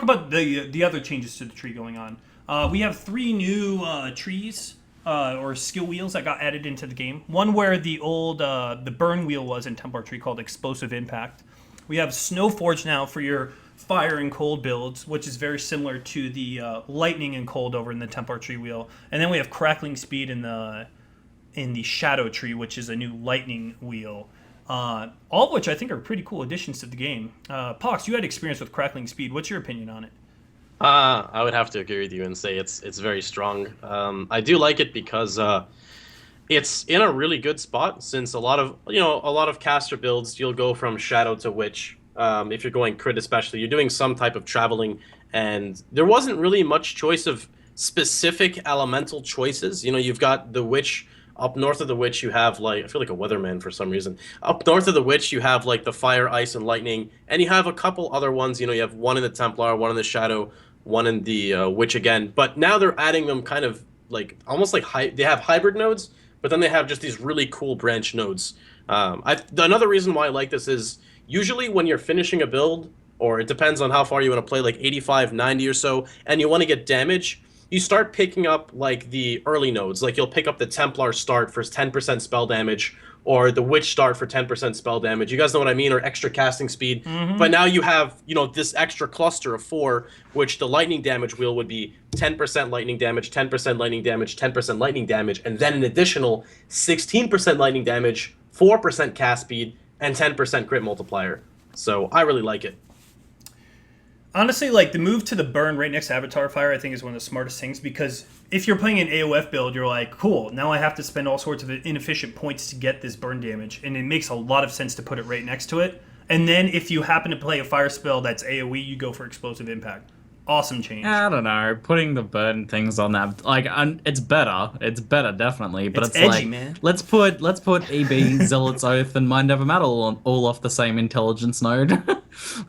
talk about the other changes to the tree going on. We have 3 new trees or skill wheels that got added into the game. One where the old the burn wheel was in Templar tree called Explosive Impact. We have Snowforge now for your fire and cold builds, which is very similar to the lightning and cold over in the Templar tree wheel. And then we have Crackling Speed in the Shadow tree, which is a new lightning wheel. All of which I think are pretty cool additions to the game. Pox, you had experience with Crackling Speed. What's your opinion on it? I would have to agree with you and say it's very strong. I do like it because it's in a really good spot, since a lot of caster builds, you'll go from Shadow to Witch. If you're going crit especially, you're doing some type of traveling, and there wasn't really much choice of specific elemental choices. You've got the Witch. Up north of the Witch, you have, like, I feel like a weatherman for some reason. Up north of the Witch, you have, like, the Fire, Ice, and Lightning. And you have a couple other ones. You have one in the Templar, one in the Shadow, one in the Witch again. But now they're adding them kind of, like, almost like, they have hybrid nodes, but then they have just these really cool branch nodes. Another reason why I like this is, usually when you're finishing a build, or it depends on how far you want to play, like 85, 90 or so, and you want to get damage, you start picking up, like, the early nodes. Like, you'll pick up the Templar start for 10% spell damage, or the Witch start for 10% spell damage. You guys know what I mean? Or extra casting speed. Mm-hmm. But now you have, this extra cluster of 4, which the lightning damage wheel would be 10% lightning damage, 10% lightning damage, 10% lightning damage, and then an additional 16% lightning damage, 4% cast speed, and 10% crit multiplier. So I really like it. Honestly, like, the move to the burn right next to Avatar Fire, I think, is one of the smartest things, because if you're playing an AOF build, you're like, cool, now I have to spend all sorts of inefficient points to get this burn damage, and it makes a lot of sense to put it right next to it. And then if you happen to play a fire spell that's AoE, you go for Explosive Impact. Awesome change. I don't know, putting the burn things on that, like, it's better. It's better, definitely. But it's edgy, like, man. let's put EB, Zealot's Oath, and Mind Over Matter all off the same intelligence node.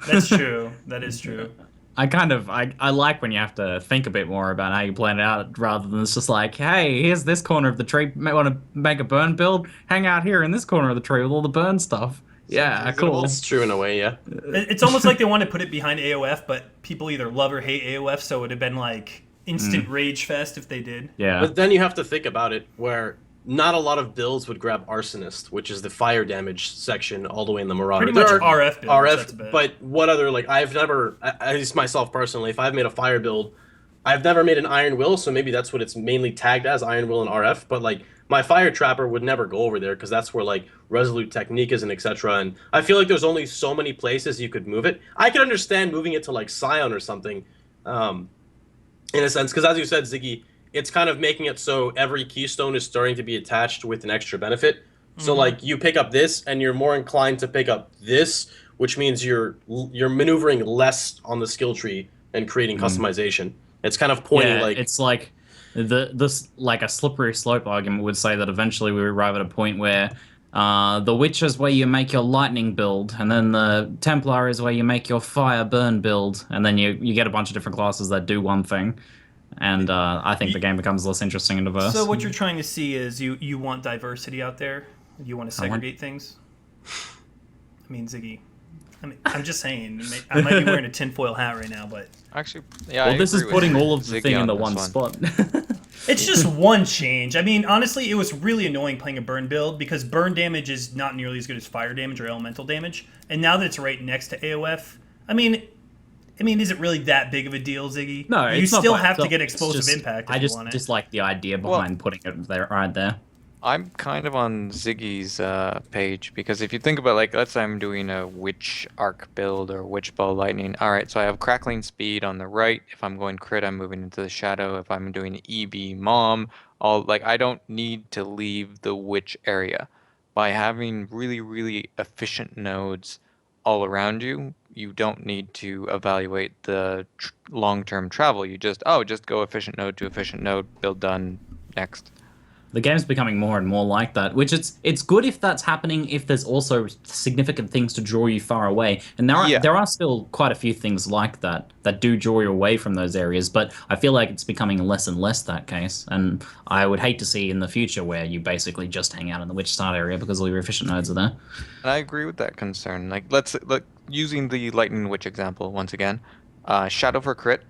That's true. That is true. I like when you have to think a bit more about how you plan it out, rather than it's just like, hey, here's this corner of the tree. Want to make a burn build? Hang out here in this corner of the tree with all the burn stuff. Yeah, cool. It's true in a way, yeah. It's almost like they want to put it behind AOF, but people either love or hate AOF, so it would have been like instant rage fest if they did. Yeah. But then you have to think about it, where not a lot of builds would grab Arsonist, which is the fire damage section all the way in the Marauder. Pretty much RF builds. RF, but what other, like, I've never, at least myself personally, if I've made a fire build, I've never made an Iron Will, so maybe that's what it's mainly tagged as, Iron Will and RF, but, like, my Fire Trapper would never go over there, because that's where, like, Resolute Technique is and etc. And I feel like there's only so many places you could move it. I could understand moving it to, like, Scion or something, in a sense, because as you said, Ziggy, it's kind of making it so every keystone is starting to be attached with an extra benefit. So, like, you pick up this, and you're more inclined to pick up this, which means you're maneuvering less on the skill tree and creating customization. It's kind of pointing, like... it's like... This like a slippery slope argument would say that eventually we arrive at a point where the Witch is where you make your lightning build, and then the Templar is where you make your fire burn build, and then you get a bunch of different classes that do one thing. And I think the game becomes less interesting and diverse. So what you're trying to see is you want diversity out there? You want to segregate things? I mean, Ziggy, I'm just saying, I might be wearing a tinfoil hat right now, but... Actually, yeah, well, this is putting all of the Ziggy thing in the on one spot. It's just one change. I mean, honestly, it was really annoying playing a burn build, because burn damage is not nearly as good as fire damage or elemental damage. And now that it's right next to AOF, I mean, is it really that big of a deal, Ziggy? No, you it's not still by have to itself. get It's explosive just- impact. I If just you want it. dislike the idea behind putting it there, right there. I'm kind of on Ziggy's page, because if you think about, like, let's say I'm doing a Witch Arc build or Witch Ball Lightning. Alright, so I have Crackling Speed on the right. If I'm going crit, I'm moving into the Shadow. If I'm doing EB Mom, I don't need to leave the Witch area. By having really, really efficient nodes all around you, you don't need to evaluate the long-term travel. You just go efficient node to efficient node, build done, next. The game's becoming more and more like that, which it's good if that's happening, if there's also significant things to draw you far away. And there are still quite a few things like that do draw you away from those areas, but I feel like it's becoming less and less that case. And I would hate to see in the future where you basically just hang out in the Witch Start area because all your efficient nodes are there. And I agree with that concern. Like, using the Lightning Witch example once again, Shadow for crit.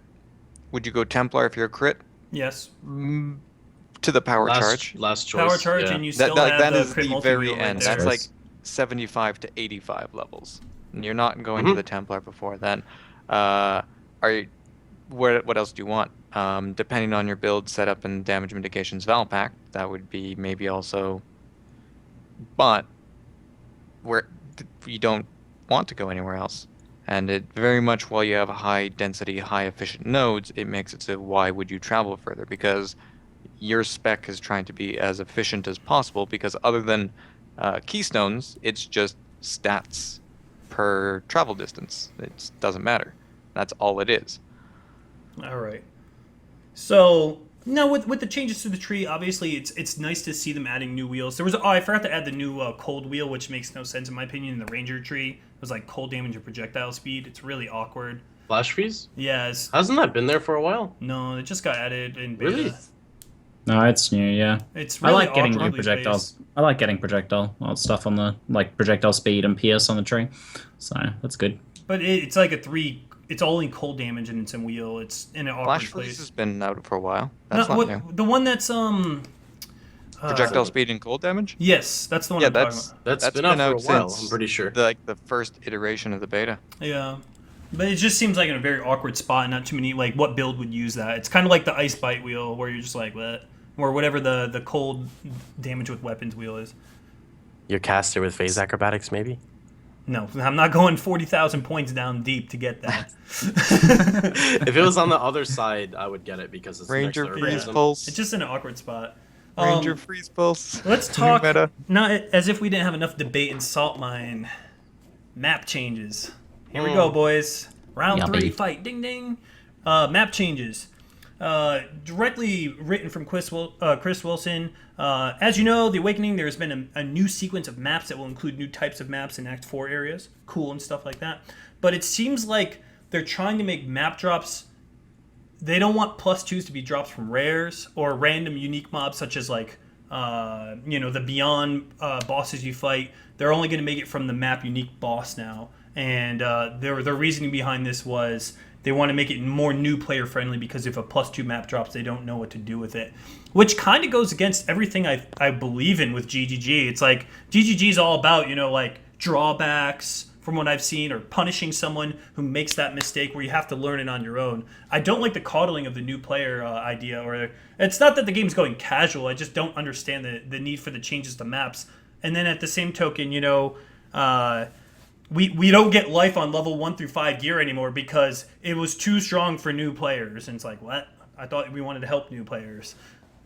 Would you go Templar if you're a crit? Yes. To the power charge. Last choice. Power charge, yeah. and you still have That the is crit the multi-wheel very right end. there. That's like 75 to 85 levels. And you're not going to the Templar before then. What else do you want? Depending on your build setup and damage mitigations Val Pack, that would be maybe also. But where you don't want to go anywhere else. And it very much, while you have high density, high efficient nodes, it makes it so why would you travel further? Because your spec is trying to be as efficient as possible, because other than keystones, it's just stats per travel distance. It doesn't matter. That's all it is. All right. So now with the changes to the tree, obviously it's nice to see them adding new wheels. There was I forgot to add the new cold wheel, which makes no sense in my opinion. In the Ranger tree, it was like cold damage and projectile speed. It's really awkward. Flash freeze? Yes. Hasn't that been there for a while? No, it just got added in beta. Really? No, it's new, yeah. It's really I like getting new awkwardly projectiles. spaced. I like getting projectile stuff on the projectile speed and PS on the tree, so that's good. But it's like a 3. It's only cold damage and it's in wheel. It's in an awkward Flash place. freeze has been out for a while. That's No, not new. the one that's Projectile speed and cold damage? Yes, that's the one Yeah, I'm talking about. That's been out for a while, I'm pretty sure. The first iteration of the beta. Yeah. But it just seems like in a very awkward spot, and not too many, like, what build would use that? It's kind of like the Ice Bite wheel, where you're just like, what? Or whatever the cold damage with weapons wheel is. Your caster with phase acrobatics, maybe? No, I'm not going 40,000 points down deep to get that. If it was on the other side, I would get it because it's Ranger next to freeze Heroism. pulse. It's just in an awkward spot. Ranger freeze pulse. Let's New talk, meta. not as if we didn't have enough debate in Salt Mine. Map changes. Here we go, boys. Round Yuppie. 3, fight. Ding, ding. Map changes. Directly written from Chris Wilson. As you know, The Awakening, there's been a new sequence of maps that will include new types of maps in Act 4 areas. Cool and stuff like that. But it seems like they're trying to make map drops. They don't want +2s to be drops from rares or random unique mobs such as like, the Beyond bosses you fight. They're only going to make it from the map unique boss now. And their reasoning behind this was they want to make it more new player friendly because if a +2 map drops, they don't know what to do with it. Which kind of goes against everything I believe in with GGG. It's like GGG is all about, drawbacks from what I've seen, or punishing someone who makes that mistake where you have to learn it on your own. I don't like the coddling of the new player idea. Or it's not that the game's going casual. I just don't understand the need for the changes to maps. And then at the same token, we don't get life on level 1 through 5 gear anymore because it was too strong for new players. And it's like, what? I thought we wanted to help new players.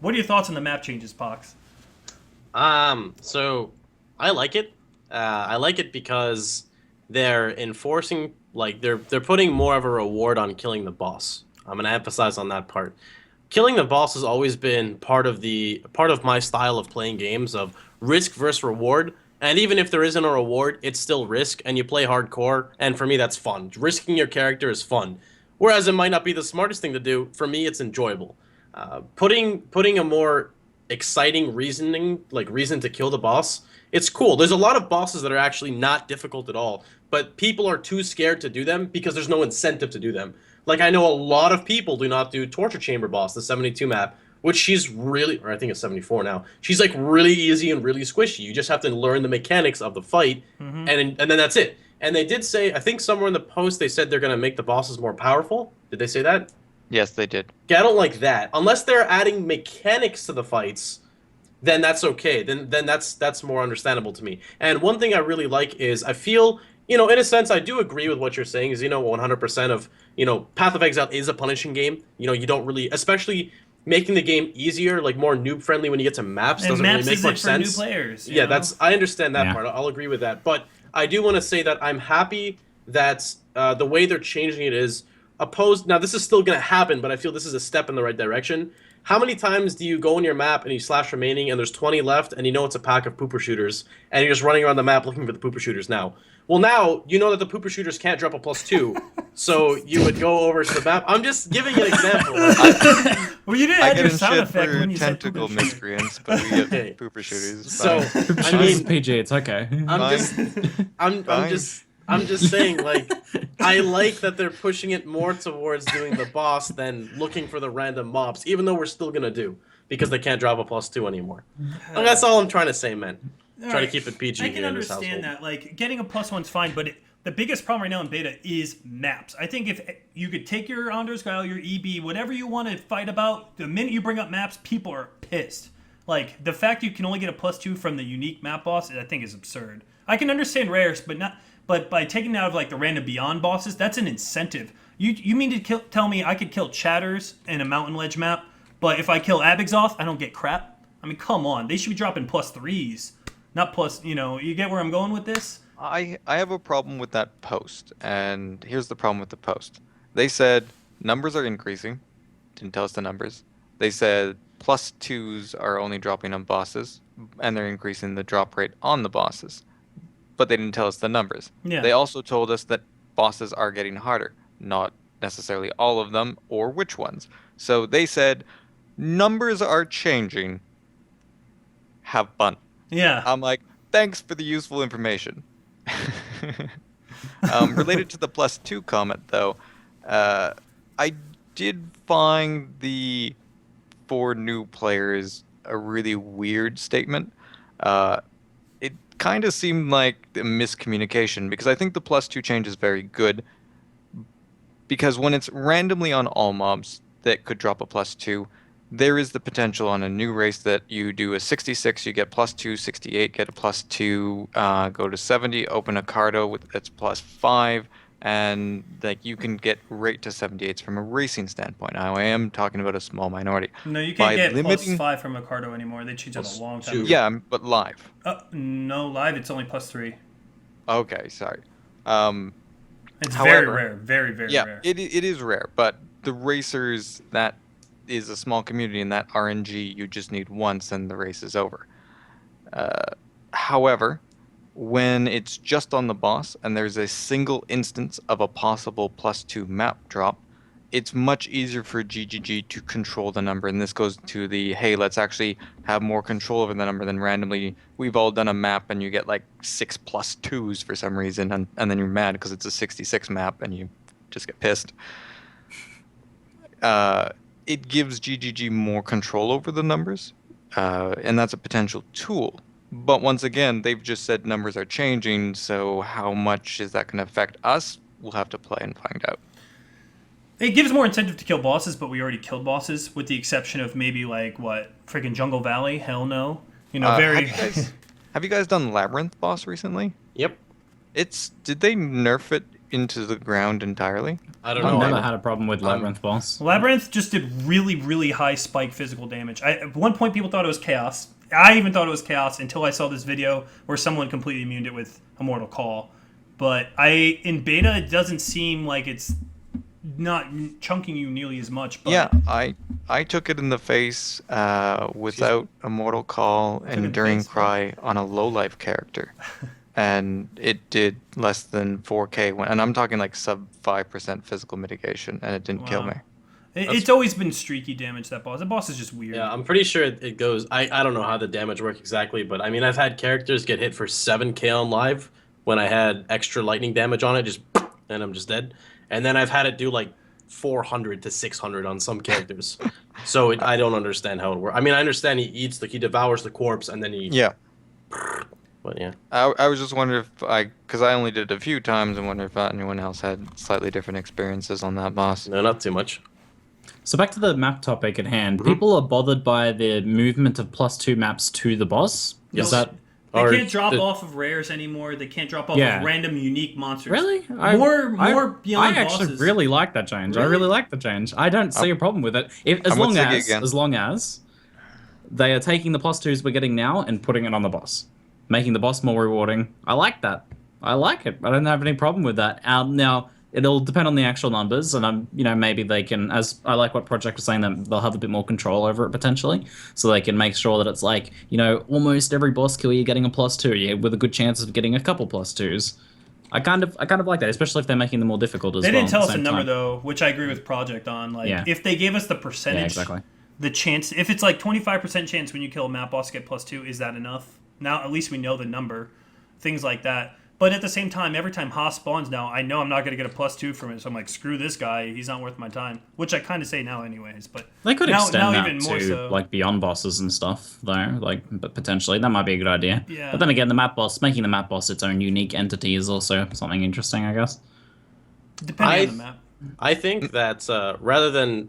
What are your thoughts on the map changes, Pox? So I like it. I like it because they're enforcing, they're putting more of a reward on killing the boss. I'm gonna emphasize on that part. Killing the boss has always been part of my style of playing games of risk versus reward. And even if there isn't a reward, it's still risk, and you play hardcore, and for me that's fun. Risking your character is fun. Whereas it might not be the smartest thing to do, for me it's enjoyable. Putting a more exciting reason to kill the boss, it's cool. There's a lot of bosses that are actually not difficult at all, but people are too scared to do them because there's no incentive to do them. Like, I know a lot of people do not do Torture Chamber boss, the 72 map, which she's really, or I think it's 74 now. She's like really easy and really squishy. You just have to learn the mechanics of the fight, and then that's it. And they did say, I think somewhere in the post they said they're going to make the bosses more powerful. Did they say that? Yes, they did. Yeah, I don't like that. Unless they're adding mechanics to the fights, then that's okay. Then that's more understandable to me. And one thing I really like is I feel, in a sense, I do agree with what you're saying. Is 100% of Path of Exile is a punishing game. You don't really, especially making the game easier, like more noob friendly when you get to maps, and doesn't maps really make much for new sense. players. Yeah, know? I understand that Yeah. part. I'll agree with that. But I do want to say that I'm happy that the way they're changing it is opposed. Now, this is still going to happen, but I feel this is a step in the right direction. How many times do you go on your map and you slash remaining and there's 20 left and it's a pack of pooper shooters and you're just running around the map looking for the pooper shooters now? Well, now you know that the pooper shooters can't drop a +2, so you would go over to the map. I'm just giving an example. Well, you didn't I add get your in sound shit effect for when you said tentacle pooper shoot. miscreants, but we get Okay. pooper shooters. It's So fine. I mean, PG, it's okay. I'm Fine. just, I'm Fine. just, I'm just saying, like, I like that they're pushing it more towards doing the boss than looking for the random mobs, even though we're still gonna do, because they can't drop a +2 anymore. And that's all I'm trying to say, man. Try to keep it PG I can here in this understand household. that. Like, getting a +1's fine, but the biggest problem right now in beta is maps. I think if you could take your Anders Guile, your EB, whatever you want to fight about, the minute you bring up maps, people are pissed. Like, the fact you can only get a +2 from the unique map boss, I think is absurd. I can understand rares, but by taking it out of, like, the random Beyond bosses, that's an incentive. You mean to tell me I could kill Chatters in a Mountain Ledge map, but if I kill Abexoth, I don't get crap? I mean, come on. They should be dropping +3s. Not plus, you get where I'm going with this? I have a problem with that post, and here's the problem with the post. They said numbers are increasing. Didn't tell us the numbers. They said +2s are only dropping on bosses, and they're increasing the drop rate on the bosses. But they didn't tell us the numbers. Yeah. They also told us that bosses are getting harder. Not necessarily all of them, or which ones. So they said numbers are changing. Have fun. Yeah. I'm like, thanks for the useful information. Related to the +2 comment, though, I did find the for new players a really weird statement. It kind of seemed like a miscommunication, because I think the +2 change is very good, because when it's randomly on all mobs that could drop a +2, there is the potential on a new race that you do a 66, you get +2, 68, get a +2, go to 70, open a Cardo with that's +5, and like you can get right to 78s from a racing standpoint. Now, I am talking about a small minority. No, you can't get limiting... +5 from a Cardo anymore. They changed it a long time ago. Yeah, but live. No, live it's only +3. Okay, sorry. It's however, very rare. Very, very rare. Yeah, it is rare, but the racers, that is a small community, and that RNG you just need once and the race is over. However, when it's just on the boss and there's a single instance of a possible +2 map drop, it's much easier for GGG to control the number. And this goes to the, hey, let's actually have more control over the number than randomly. We've all done a map and you get like 6 +2s for some reason, and then you're mad because it's a 66 map and you just get pissed. It gives GGG more control over the numbers, and that's a potential tool. But once again, they've just said numbers are changing, so how much is that going to affect us? We'll have to play and find out. It gives more incentive to kill bosses, but we already killed bosses, with the exception of maybe freaking Jungle Valley? Hell no. Have you guys done Labyrinth boss recently? Yep. Did they nerf it into the ground entirely? I don't I've know. never had a problem with Labyrinth boss. Labyrinth just did really, really high spike physical damage. At one point, people thought it was chaos. I even thought it was chaos until I saw this video where someone completely immuned it with Immortal Call. But in beta, it doesn't seem like it's not chunking you nearly as much. But yeah, I took it in the face without Immortal Call and Enduring Cry on a low life character. And it did less than 4k, and I'm talking like sub 5% physical mitigation, and it didn't kill me. It's always been streaky damage, that boss. The boss is just weird. Yeah, I'm pretty sure it goes... I don't know how the damage works exactly, but I mean, I've had characters get hit for 7k on live when I had extra lightning damage on it, and I'm just dead. And then I've had it do like 400 to 600 on some characters. So I don't understand how it works. I mean, I understand he devours the corpse, and then he... Yeah. But yeah. I was just wondering because I only did it a few times, and wonder if anyone else had slightly different experiences on that boss. No, not too much. So back to the map topic at hand. People are bothered by the movement of +2 maps to the boss. Yes. Is that They can't drop off of rares anymore. They can't drop off of random unique monsters. really More beyond I actually bosses. really like that change. I really like the change. I don't see a problem with it. As long as they are taking the +2s we're getting now and putting it on the boss, making the boss more rewarding. I like that. I like it. I don't have any problem with that. Now, it'll depend on the actual numbers, and maybe they can, as I like what Project was saying, that they'll have a bit more control over it potentially, so they can make sure that it's like, almost every boss kill you're getting a +2, with a good chance of getting a couple +2s. I kind of like that, especially if they're making them more difficult as well. They didn't tell us a number though, which I agree with Project on. If they gave us the percentage, exactly. The chance, if it's like 25% chance when you kill a map boss to get +2, is that enough? Now at least we know the number, things like that. But at the same time, every time Haas spawns now, I know I'm not going to get a +2 from it. So I'm like, screw this guy. He's not worth my time. Which I kind of say now anyways. But They could now extend that even more to so. like beyond bosses and stuff, though. Like, but potentially that might be a good idea. Yeah. But then again, making the map boss its own unique entity is also something interesting, I guess. Depending on the map. I think that rather than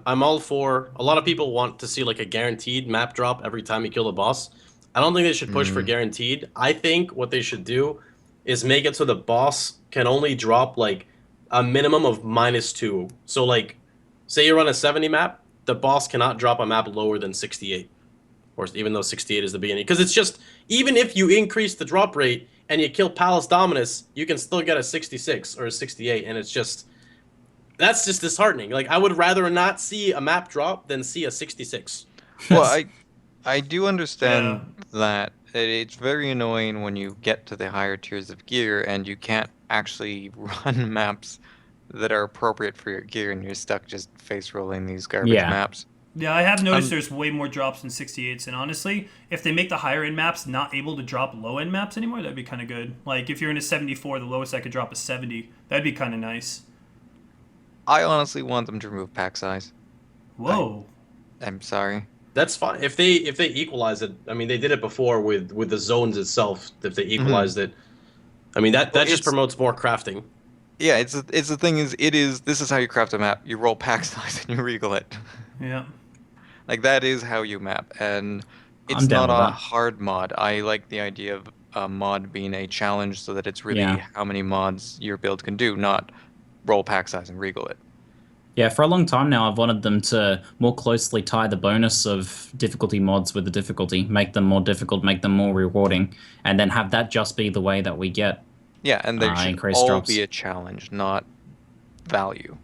I'm all for a lot of people want to see like a guaranteed map drop every time you kill a boss. I don't think they should push for guaranteed. I think what they should do is make it so the boss can only drop like a minimum of -2. So like, say you run a 70 map, the boss cannot drop a map lower than 68, or even though 68 is the beginning. Because it's just, even if you increase the drop rate and you kill Palace Dominus, you can still get a 66 or a 68, and it's just, that's just disheartening. Like, I would rather not see a map drop than see a 66. Well, I do understand that it's very annoying when you get to the higher tiers of gear and you can't actually run maps that are appropriate for your gear, and you're stuck just face rolling these garbage maps. Yeah, I have noticed there's way more drops than 68s, and honestly, if they make the higher end maps not able to drop low end maps anymore, that'd be kind of good. Like if you're in a 74, the lowest I could drop is 70. That'd be kind of nice. I honestly want them to remove pack size. Whoa. I'm sorry. That's fine if they equalize it. I mean, they did it before with the zones itself. If they equalized it, I mean that just promotes more crafting. Yeah, it's the thing is this is how you craft a map. You roll pack size and you regal it. Yeah. Like that is how you map, and it's not a hard mod. I like the idea of a mod being a challenge, so that it's really how many mods your build can do, not roll pack size and regal it. Yeah, for a long time now, I've wanted them to more closely tie the bonus of difficulty mods with the difficulty, make them more difficult, make them more rewarding, and then have that just be the way that we get. Yeah, and they should increased all drops. be a challenge, not value.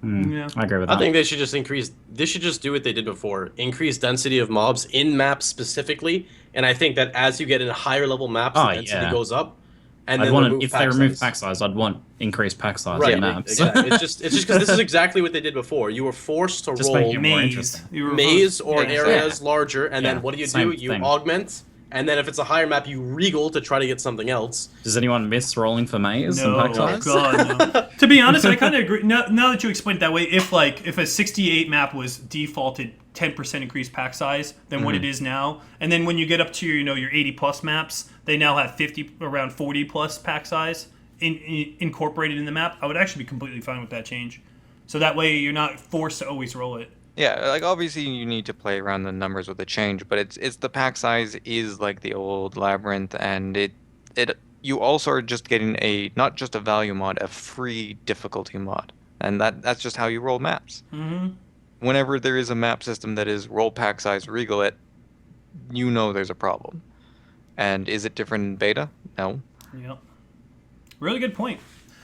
Yeah. I agree with that. I think they should just do what they did before. Increase density of mobs in maps specifically, and I think that as you get in higher level maps, the density goes up. And then if they remove pack size, I'd want increased pack size in maps. Exactly. It's just because this is exactly what they did before. You were forced to Just roll make it more interesting. maze or areas larger, and then what do? You thing. augment, and then if it's a higher map, you regal to try to get something else. Does anyone miss rolling for maze and pack size? God, no. To be honest, I kind of agree. Now that you explained it that way, if a 68 map was defaulted 10% increased pack size than what it is now, and then when you get up to your 80+ maps, they now have around 40+ pack size incorporated in the map, I would actually be completely fine with that change. So that way you're not forced to always roll it. Yeah, like obviously you need to play around the numbers with the change, but it's the pack size is like the old Labyrinth, and you also are just getting not just a value mod, a free difficulty mod, and that's just how you roll maps. Mm-hmm. Whenever there is a map system that is roll pack size, regal it, there's a problem. And is it different in beta? No. Yep. Really good point.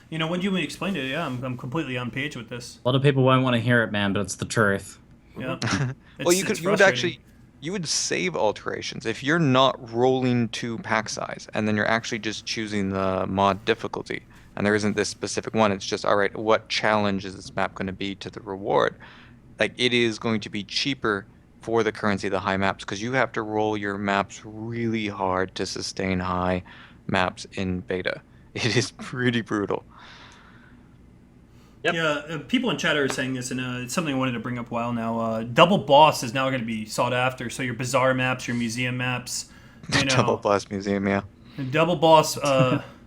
When you explained it, I'm completely on page with this. A lot of people won't want to hear it, man, but it's the truth. Yeah. Well, you would save alterations if you're not rolling to pack size, and then you're actually just choosing the mod difficulty, and there isn't this specific one. It's just, all right, what challenge is this map going to be to the reward? Like, it is going to be cheaper for the currency of the high maps, because you have to roll your maps really hard to sustain high maps in beta. It is pretty brutal. Yep. Yeah, people in chat are saying this, and it's something I wanted to bring up a while now. Double boss is now going to be sought after, so your bazaar maps, your museum maps. Double boss museum, yeah. Double boss,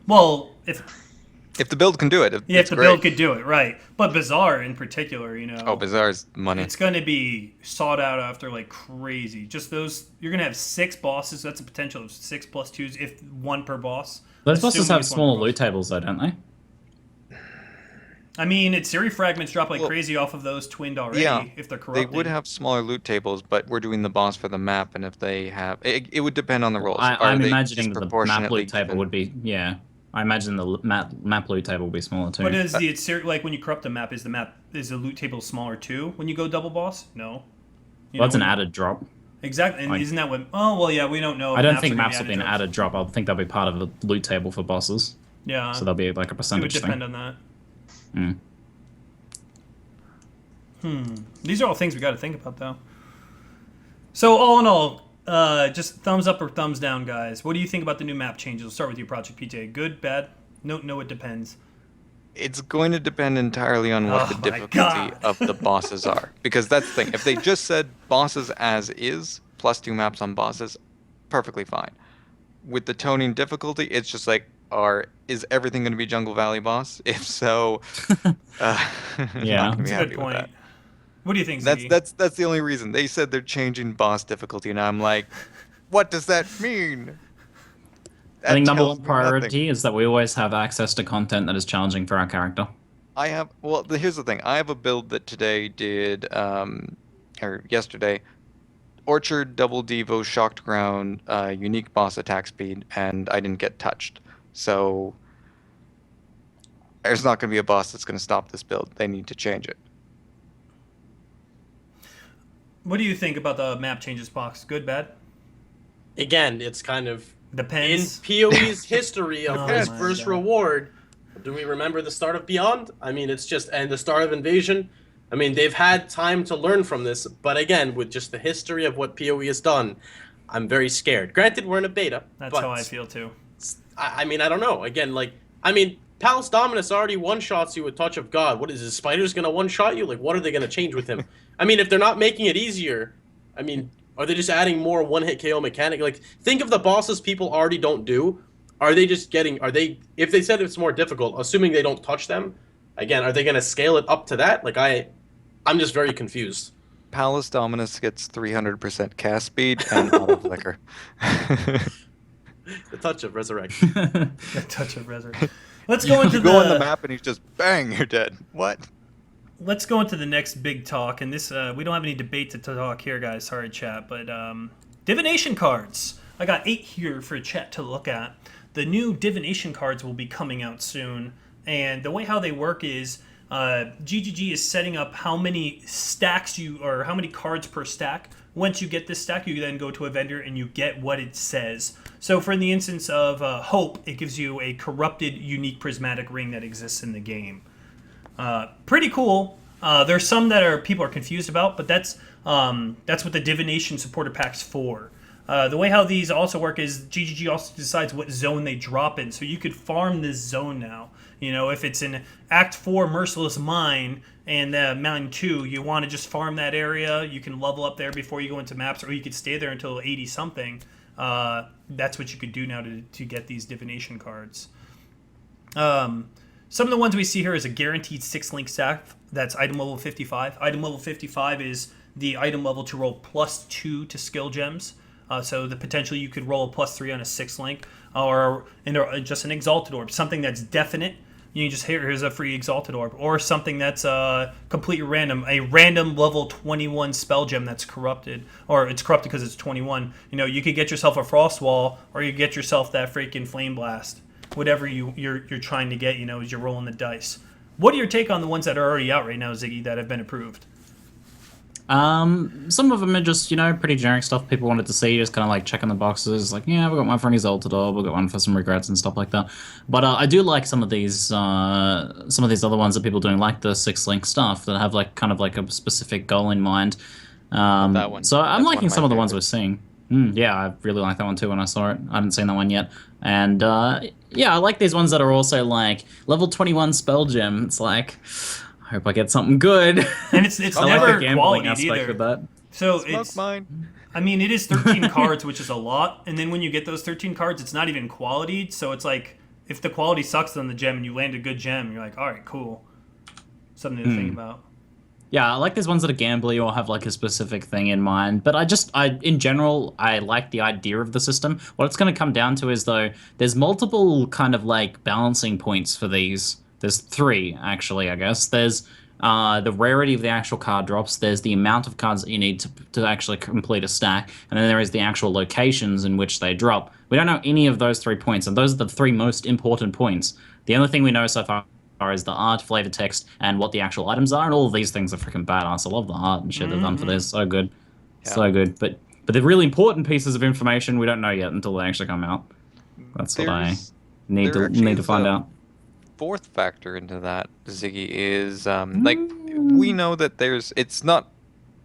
well, if the build can do it, if the build could do it, right. But Bazaar in particular, Oh, Bazaar's money. It's going to be sought out after like crazy. Just those, you're going to have 6 bosses. So that's a potential of 6 + 2s, if 1 per boss. Those bosses have smaller loot tables, though, don't they? I mean, it's Siri fragments drop like crazy off of those twinned already, if they're corrupted. They would have smaller loot tables, but we're doing the boss for the map, and if they have... It would depend on the rolls. I'm imagining that the map loot table would be... Yeah. I imagine the map loot table will be smaller too. But like when you corrupt the map, is the loot table smaller too when you go double boss? No. That's an added drop. Exactly, and isn't that what? Oh well, yeah, we don't know. I don't think maps will be an added drop. I think they'll be part of the loot table for bosses. Yeah. So they'll be like a percentage thing. It would depend on that. These are all things we got to think about, though. So all in all, Just thumbs up or thumbs down, guys. What do you think about the new map changes? We'll start with you, ProjectPT. Good, bad? No, it depends. It's going to depend entirely on what the difficulty of the bosses are. Because that's the thing. If they just said bosses as is, plus 2 maps on bosses, perfectly fine. With the toning difficulty, it's just like, is everything going to be Jungle Valley boss? If so, Yeah. not going to be That's a happy good with point. that. What do you think, Ziggy? That's the only reason. They said they're changing boss difficulty, and I'm like, what does that mean? I think number tells one me priority nothing. is that we always have access to content that is challenging for our character. Here's the thing. I have a build that today did, or yesterday, Orchard, Double Devo, Shocked Ground, unique boss attack speed, and I didn't get touched. So there's not going to be a boss that's going to stop this build. They need to change it. What do you think about the map changes, Pox? Good, bad? Again, it's kind of Depends. in PoE's history of Oh his my first God. reward. Do we remember the start of Beyond? I mean, it's just, and the start of Invasion. I mean, they've had time to learn from this, but again, with just the history of what PoE has done, I'm very scared. Granted, we're in a beta. That's but how I feel too. I mean, I don't know. Again, Palace Dominus already one-shots you with Touch of God. What is his Spider's gonna one-shot you? Like, what are they gonna change with him? I mean, if they're not making it easier, I mean, are they just adding more one-hit KO mechanic? Like, think of the bosses people already don't do. If they said it's more difficult, assuming they don't touch them, again, are they gonna scale it up to that? Like, I'm just very confused. Palace Dominus gets 300% cast speed and auto flicker. The touch of resurrection. The touch of resurrection. Let's go into you go on the map and he's just bang, you're dead. What? Let's go into the next big talk, and this we don't have any debate to talk here, guys. Sorry, chat, but divination cards. I got 8 here for chat to look at. The new divination cards will be coming out soon, and the way how they work is GGG is setting up how many stacks or how many cards per stack. Once you get this stack, you then go to a vendor and you get what it says. So for the instance of Hope, it gives you a corrupted unique prismatic ring that exists in the game. Pretty cool. There's some that people are confused about, but that's what the divination supporter pack's for. The way how these also work is GGG also decides what zone they drop in, so you could farm this zone now. You know, if it's in Act 4 Merciless Mine and Mine 2, you want to just farm that area, you can level up there before you go into maps, or you could stay there until 80-something. That's what you could do now to get these divination cards. Some of the ones we see here is a guaranteed 6-link stack. That's item level 55. Item level 55 is the item level to roll +2 to skill gems. So the potential you could roll a +3 on a 6-link, or just an Exalted Orb, something that's definite. You can just here's a free Exalted Orb, or something that's completely random, a random level 21 spell gem that's corrupted, or it's corrupted because it's 21. You know, you could get yourself a Frost Wall, or you get yourself that freaking Flame Blast. Whatever you're trying to get, as you're rolling the dice. What are your take on the ones that are already out right now, Ziggy, that have been approved? Some of them are just, pretty generic stuff people wanted to see, just kind of like checking the boxes, like, yeah, we got one for an Exalted Orb, we got one for some regrets and stuff like that. But I do like some of these other ones that people doing, like the 6-link stuff that have like kind of like a specific goal in mind. That one. So I'm That's liking one of some my of the ones we're favorites. seeing. Yeah, I really like that one too when I saw it. I haven't seen that one yet. And yeah, I like these ones that are also like level 21 spell gem. It's like, I hope I get something good. And it's I like never the gambling quality aspect either. of that. So Smoke it's, mine. I mean, it is 13 cards, which is a lot. And then when you get those 13 cards, it's not even quality. So it's like, if the quality sucks on the gem and you land a good gem, you're like, all right, cool. Something to think about. Yeah, I like these ones that are gambly or have like a specific thing in mind. But in general, I like the idea of the system. What it's going to come down to is, though, there's multiple kind of like balancing points for these. There's 3, actually, I guess. There's the rarity of the actual card drops. There's the amount of cards that you need to actually complete a stack. And then there is the actual locations in which they drop. We don't know any of those 3 points, and those are the 3 most important points. The only thing we know so far is the art, flavor text, and what the actual items are, and all of these things are freaking badass. I love the art and shit they've done for this. So good. Yeah. So good. But the really important pieces of information we don't know yet until they actually come out. That's what I need to find out. 4th factor into that, Ziggy, is we know that it's not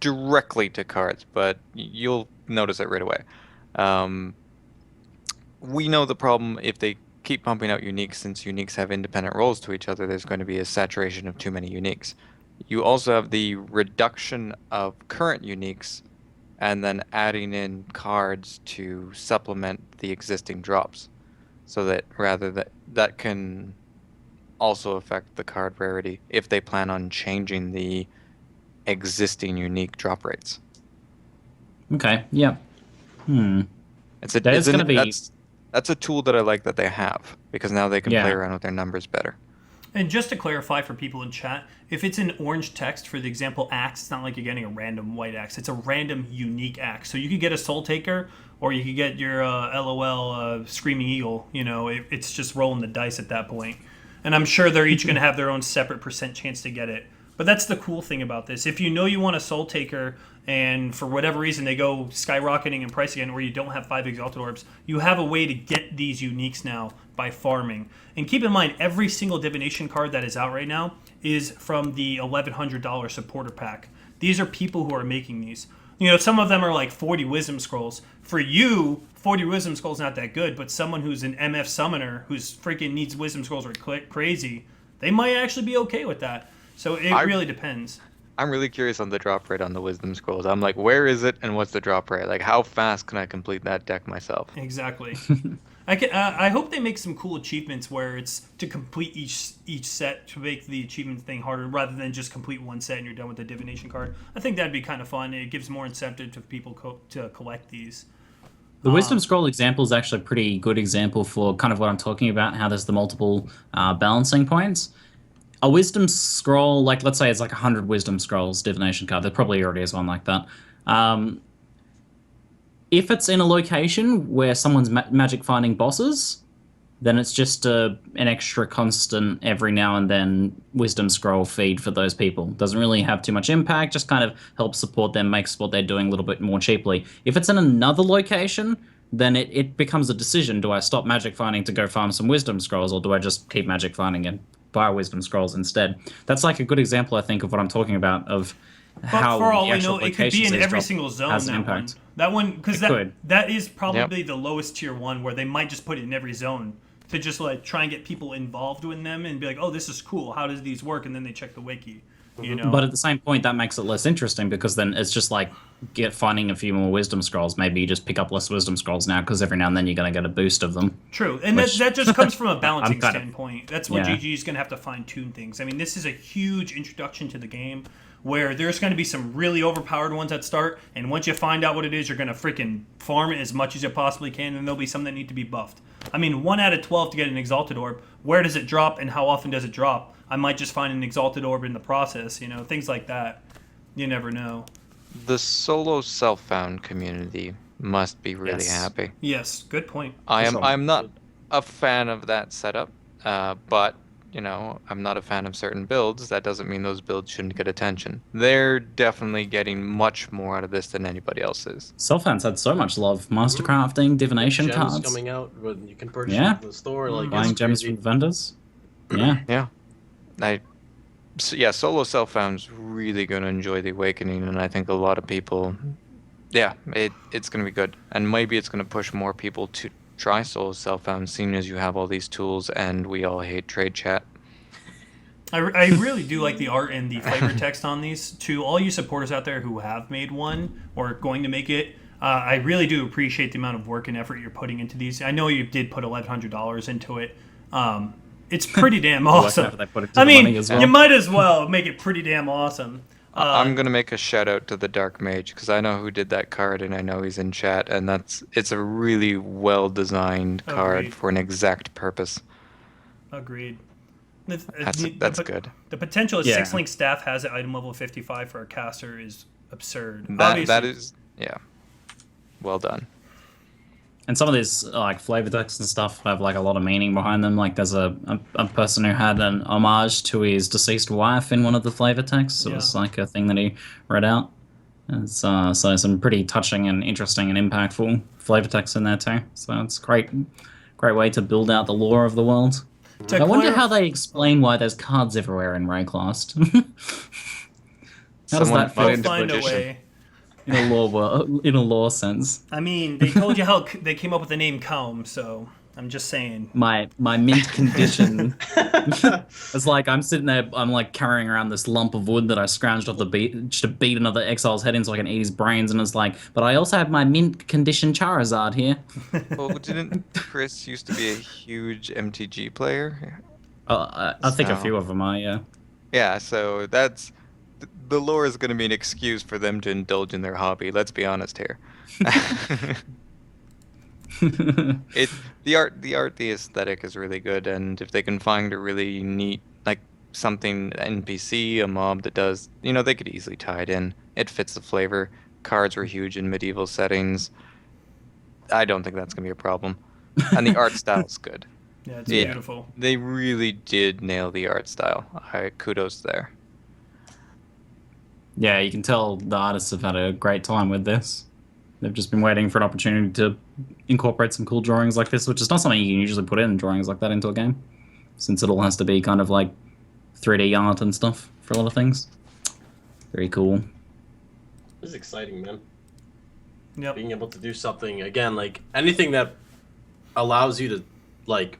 directly to cards, but you'll notice it right away. We know the problem if they keep pumping out uniques, since uniques have independent roles to each other, there's going to be a saturation of too many uniques. You also have the reduction of current uniques and then adding in cards to supplement the existing drops. So that that can also affect the card rarity if they plan on changing the existing unique drop rates. Okay. Yeah. That's a tool that I like that they have, because now they can play around with their numbers better. And just to clarify for people in chat, if it's an orange text for the example axe, it's not like you're getting a random white axe. It's a random unique axe. So you could get a Soul Taker, or you could get your LOL Screaming Eagle. You know, it's just rolling the dice at that point. And I'm sure they're each going to have their own separate % chance to get it. But that's the cool thing about this. If you know you want a Soul Taker, and for whatever reason they go skyrocketing in price again, or you don't have 5 Exalted Orbs, you have a way to get these uniques now by farming. And keep in mind, every single Divination card that is out right now is from the $1,100 supporter pack. These are people who are making these. You know, some of them are like 40 Wisdom Scrolls. For you, 40 Wisdom Scrolls not that good, but someone who's an MF summoner who's freaking needs Wisdom Scrolls or crazy, they might actually be okay with that. So it really depends. I'm really curious on the drop rate on the Wisdom Scrolls. I'm like, where is it and what's the drop rate? Like, how fast can I complete that deck myself? Exactly. I hope they make some cool achievements where it's to complete each set to make the achievement thing harder rather than just complete one set and you're done with the Divination card. I think that'd be kind of fun. It gives more incentive to people to collect these. The Wisdom Scroll example is actually a pretty good example for kind of what I'm talking about, how there's the multiple balancing points. A Wisdom Scroll, like let's say it's like 100 Wisdom Scrolls Divination card. There probably already is one like that. If it's in a location where someone's magic finding bosses, then it's just an extra constant every now and then Wisdom Scroll feed for those people. Doesn't really have too much impact, just kind of helps support them, makes what they're doing a little bit more cheaply. If it's in another location, then it becomes a decision. Do I stop magic finding to go farm some Wisdom Scrolls, or do I just keep magic finding and buy Wisdom Scrolls instead? That's like a good example, I think, of what I'm talking about, of how for all the we actual know, it could be in every single zone. Has an impact. That one, because that is probably the lowest tier one, where they might just put it in every zone to just like try and get people involved with them and be like, oh, this is cool. How does these work? And then they check the wiki. You know? But at the same point, that makes it less interesting, because then it's just like finding a few more Wisdom Scrolls. Maybe you just pick up less Wisdom Scrolls now, because every now and then you're going to get a boost of them. True, and that just comes from a balancing standpoint. That's when GG is going to have to fine-tune things. I mean, this is a huge introduction to the game, where there's going to be some really overpowered ones at start, and once you find out what it is, you're going to freaking farm it as much as you possibly can, and there'll be some that need to be buffed. I mean, 1 out of 12 to get an Exalted Orb. Where does it drop, and how often does it drop? I might just find an Exalted Orb in the process, you know, things like that. You never know. The solo self-found community must be really happy. Yes, good point. I'm not a fan of that setup, but you know, I'm not a fan of certain builds. That doesn't mean those builds shouldn't get attention. They're definitely getting much more out of this than anybody else is. Self-found's had so much love. Mastercrafting, Divination gems cards coming out, you can purchase in the store. Like, buying gems from vendors. Yeah. Solo self-found's really going to enjoy the Awakening, and I think a lot of people, it's going to be good. And maybe it's going to push more people to try solo self-found, seeing as you have all these tools and we all hate trade chat. I really do like the art and the flavor text on these. To all you supporters out there who have made one or going to make it, I really do appreciate the amount of work and effort you're putting into these. I know you did put $1,100 into it. It's pretty damn awesome. I mean, you might as well make it pretty damn awesome. I'm going to make a shout out to the Dark Mage, because I know who did that card and I know he's in chat, and it's a really well designed card for an exact purpose. Agreed. That's good. The potential 6-link staff has at item level 55 for a caster is absurd. That is well done. And some of these like flavor texts and stuff have like a lot of meaning behind them. Like there's a person who had an homage to his deceased wife in one of the flavor texts. It was like a thing that he read out. And so some pretty touching and interesting and impactful flavor texts in there too. So it's great way to build out the lore of the world. I wonder how they explain why there's cards everywhere in Rayclast. How does that fit into find a way. in a lore sense. I mean, they told you how they came up with the name Calm, so I'm just saying. My mint condition. It's like I'm sitting there, I'm like carrying around this lump of wood that I scrounged off the beach to beat another exile's head in so I can eat his brains, and it's like, but I also have my mint condition Charizard here. Well, didn't Chris used to be a huge MTG player? I think a few of them are, yeah. Yeah, so that's the lore is going to be an excuse for them to indulge in their hobby. Let's be honest here. The aesthetic is really good, and if they can find a really neat, like something NPC, a mob that does, they could easily tie it in. It fits the flavor. Cards were huge in medieval settings. I don't think that's gonna be a problem, and the art style's good. Yeah, it's beautiful. They really did nail the art style. Kudos there. Yeah, you can tell the artists have had a great time with this. They've just been waiting for an opportunity to incorporate some cool drawings like this, which is not something you can usually put in drawings like that into a game, since it all has to be kind of like 3D art and stuff for a lot of things. Very cool. This is exciting, man. Yep. Being able to do something, again, like anything that allows you to, like,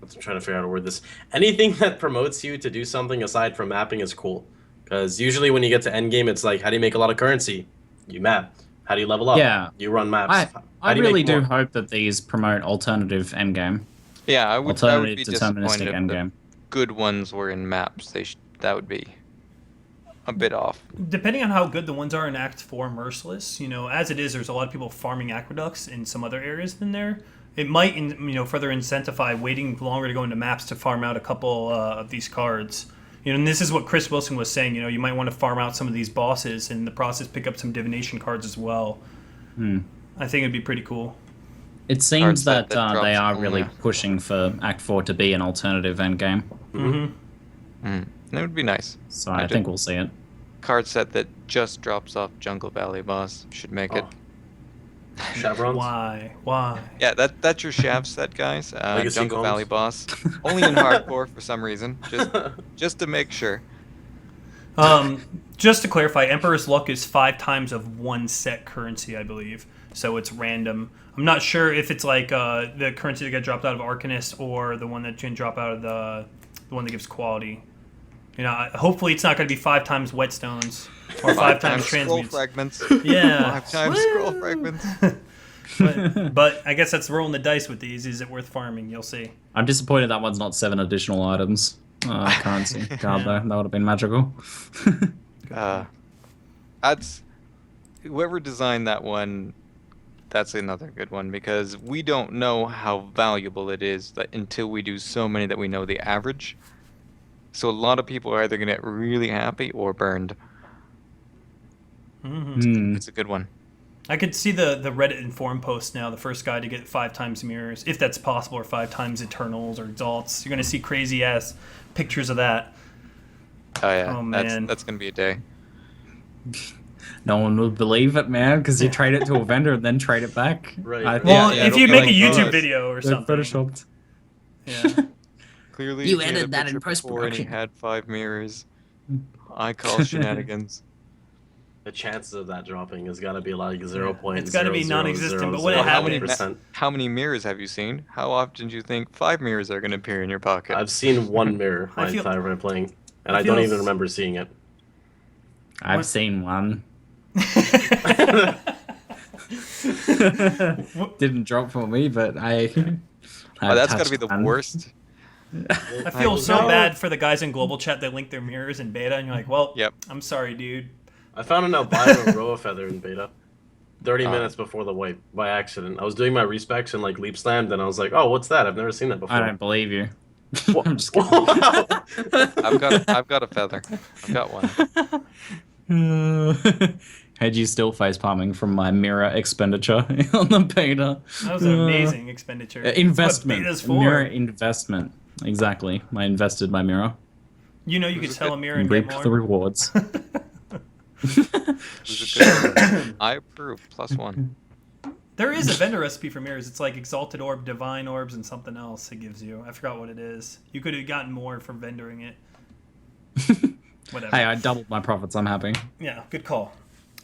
I'm trying to figure out how to word this. Anything that promotes you to do something aside from mapping is cool. Because usually when you get to endgame, it's like, how do you make a lot of currency? You map. How do you level up? Yeah. You run maps. I really do hope that these promote alternative endgame. Yeah, I would be disappointed deterministic if endgame. the good ones were in maps. That would be a bit off. Depending on how good the ones are in Act 4 Merciless, as it is, there's a lot of people farming aqueducts in some other areas than there. It might, further incentivize waiting longer to go into maps to farm out a couple of these cards. And this is what Chris Wilson was saying. You might want to farm out some of these bosses and in the process pick up some divination cards as well. I think it'd be pretty cool. It seems that they are really pushing for Act 4 to be an alternative endgame. That would be nice. So I think we'll see it. Card set that just drops off Jungle Valley boss should make it. Chevrons? Why? Yeah, that's your Shav set, guys. Jungle Valley boss. Only in hardcore for some reason. Just to make sure. Just to clarify, Emperor's Luck is 5 times of one set currency, I believe. So it's random. I'm not sure if it's like the currency that got dropped out of Arcanist or the one that can drop out of the one that gives quality. Hopefully it's not going to be 5 times whetstones or 5 times transmutes. Scroll fragments. Yeah. 5 times scroll fragments. but I guess that's rolling the dice with these. Is it worth farming? You'll see. I'm disappointed that one's not 7 additional items. Currency. God, that would have been magical. That's whoever designed that one. That's another good one because we don't know how valuable it is until we do so many that we know the average. So a lot of people are either going to get really happy or burned. It's a good one. I could see the Reddit inform post now, the first guy to get 5 times mirrors, if that's possible, or 5 times Eternals or Exalts. You're going to see crazy-ass pictures of that. Oh, yeah. Oh, man. That's going to be a day. No one would believe it, man, because you trade it to a vendor and then trade it back. Right. Well, Yeah, if you make a YouTube photos. video or something. Photoshopped. Yeah. Clearly, You he had edited a that in picture before and he post-production. had 5 mirrors. I call shenanigans. The chances of that dropping has got to be like 0.0000000. It's gotta be non-existent, but when it happens- How many mirrors have you seen? How often do you think 5 mirrors are going to appear in your pocket? I've seen one mirror my entire time playing, and I don't even remember seeing it. I've seen one. Didn't drop for me, but that's got to be the worst. I feel so bad for the guys in global chat that link their mirrors in beta, and you're like, well, Yep. I'm sorry, dude. I found an albino Roa feather in beta 30 minutes before the wipe by accident. I was doing my respecs and like leap slammed, and I was like, oh, what's that? I've never seen that before. I don't believe you. I'm just I've got a feather. I've got one. Had you still face palming from my mirror expenditure on the beta? That was an amazing expenditure. Investment. That's what beta's for. Mirror investment. Exactly. I invested my mirror. You could sell a mirror and Reap get more. the rewards. I approve. +1. There is a vendor recipe for mirrors. It's like Exalted Orb, Divine Orbs, and something else it gives you. I forgot what it is. You could have gotten more from vendoring it. Whatever. Hey, I doubled my profits. I'm happy. Yeah, good call.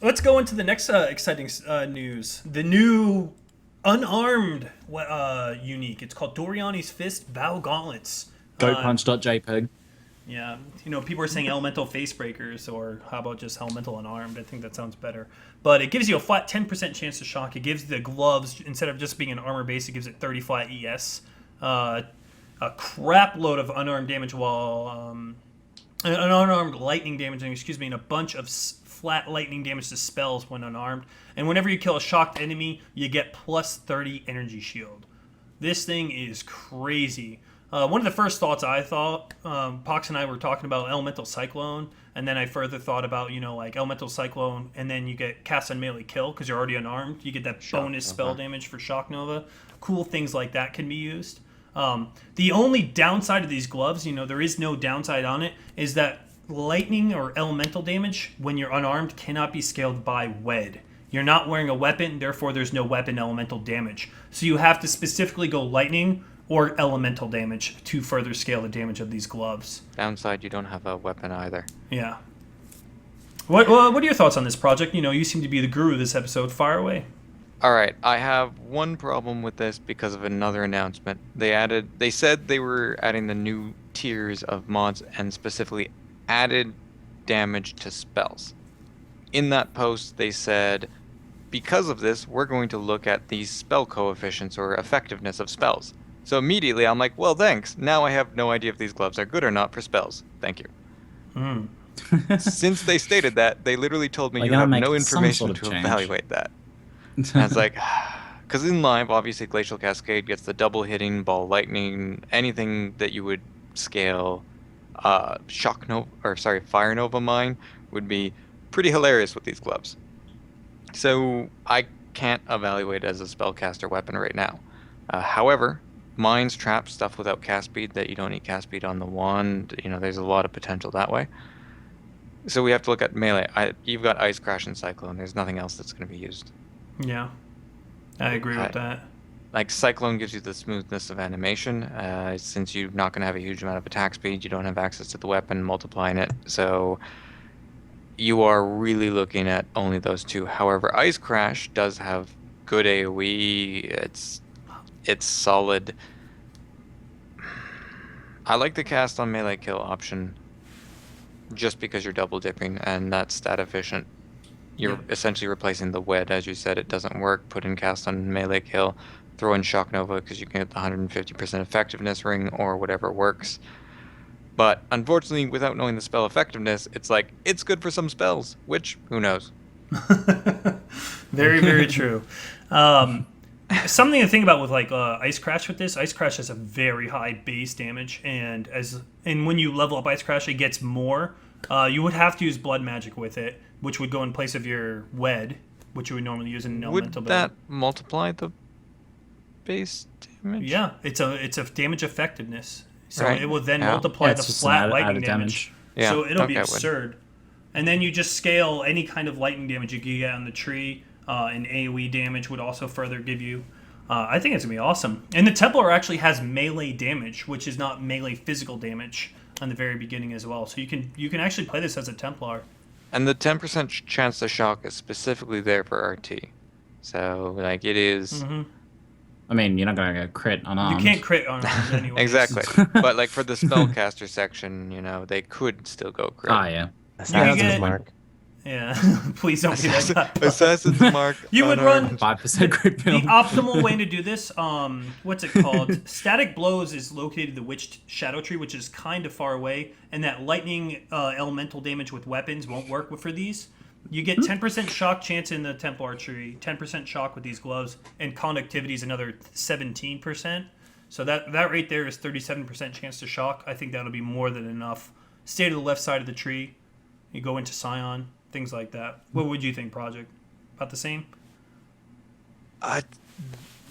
Let's go into the next exciting news. The new Unarmed unique. It's called Doriani's Fist Vow Gauntlets. GoPunch.jpg. Yeah, people are saying elemental face breakers, or how about just elemental unarmed? I think that sounds better. But it gives you a flat 10% chance to shock. It gives the gloves, instead of just being an armor base, it gives it 30 flat ES. A crap load of unarmed damage while... an unarmed lightning damage, and a bunch of flat lightning damage to spells when unarmed. And whenever you kill a shocked enemy, you get plus 30 energy shield. This thing is crazy. One of the first thoughts I thought, Pox and I were talking about Elemental Cyclone, and then I further thought about, like Elemental Cyclone, and then you get cast on melee kill because you're already unarmed. You get that bonus spell damage for Shock Nova. Cool things like that can be used. The only downside of these gloves, there is no downside on it, is that lightning or elemental damage when you're unarmed cannot be scaled by WED. You're not wearing a weapon, therefore there's no weapon elemental damage. So you have to specifically go lightning or elemental damage to further scale the damage of these gloves. Downside, you don't have a weapon either. Yeah. What are your thoughts on this project? You seem to be the guru of this episode. Fire away. All right, I have one problem with this because of another announcement. They said they were adding the new tiers of mods and specifically added damage to spells. In that post, they said, because of this, we're going to look at the spell coefficients or effectiveness of spells. So immediately I'm like, well, thanks. Now I have no idea if these gloves are good or not for spells. Thank you. Since they stated that, they literally told me you have no information to evaluate that. And I was like, because in live, obviously Glacial Cascade gets the double hitting, ball lightning, anything that you would scale Fire Nova mine would be pretty hilarious with these gloves. So I can't evaluate it as a spellcaster weapon right now. However, mines, traps, stuff without cast speed that you don't need cast speed on the wand, there's a lot of potential that way. So we have to look at melee. You've got Ice Crash and Cyclone. There's nothing else that's going to be used. Yeah, I agree with that. Like Cyclone gives you the smoothness of animation. Since you're not going to have a huge amount of attack speed, you don't have access to the weapon, multiplying it. So you are really looking at only those two. However, Ice Crash does have good AoE. It's solid. I like the cast on melee kill option just because you're double dipping and that's stat efficient. You're essentially replacing the WED, as you said. It doesn't work. Put in cast on melee kill. Throw in Shock Nova because you can get the 150% effectiveness ring or whatever works. But unfortunately, without knowing the spell effectiveness, it's good for some spells, which, who knows? Very, very true. Something to think about with Ice Crash with this. Ice Crash has a very high base damage, and when you level up Ice Crash, it gets more. You would have to use Blood Magic with it, which would go in place of your WED, which you would normally use in an elemental build. Would that multiply the base damage? Yeah, it's a damage effectiveness. So right. It will then multiply the flat lightning damage. Yeah. So it'll be absurd. And then you just scale any kind of lightning damage you can get on the tree. And AoE damage would also further give you. I think it's going to be awesome. And the Templar actually has melee damage, which is not melee physical damage on the very beginning as well. So you can actually play this as a Templar. And the 10% chance to shock is specifically there for RT. So, it is... Mm-hmm. I mean, you're not going to go crit unarmed. You can't crit unarmed anyway. Exactly. But, for the spellcaster section, they could still go crit. Ah, yeah. Assassin's Mark. Yeah, please don't be that guy. Assassin's Mark. You would run 5% crit build. The optimal way to do this, what's it called? Static Blows is located in the Witched Shadow Tree, which is kind of far away, and that lightning elemental damage with weapons won't work for these. You get 10% shock chance in the Templar tree, 10% shock with these gloves, and conductivity is another 17%. So that right there is 37% chance to shock. I think that'll be more than enough. Stay to the left side of the tree. You go into Scion. Things like that. What would you think, Project? About the same?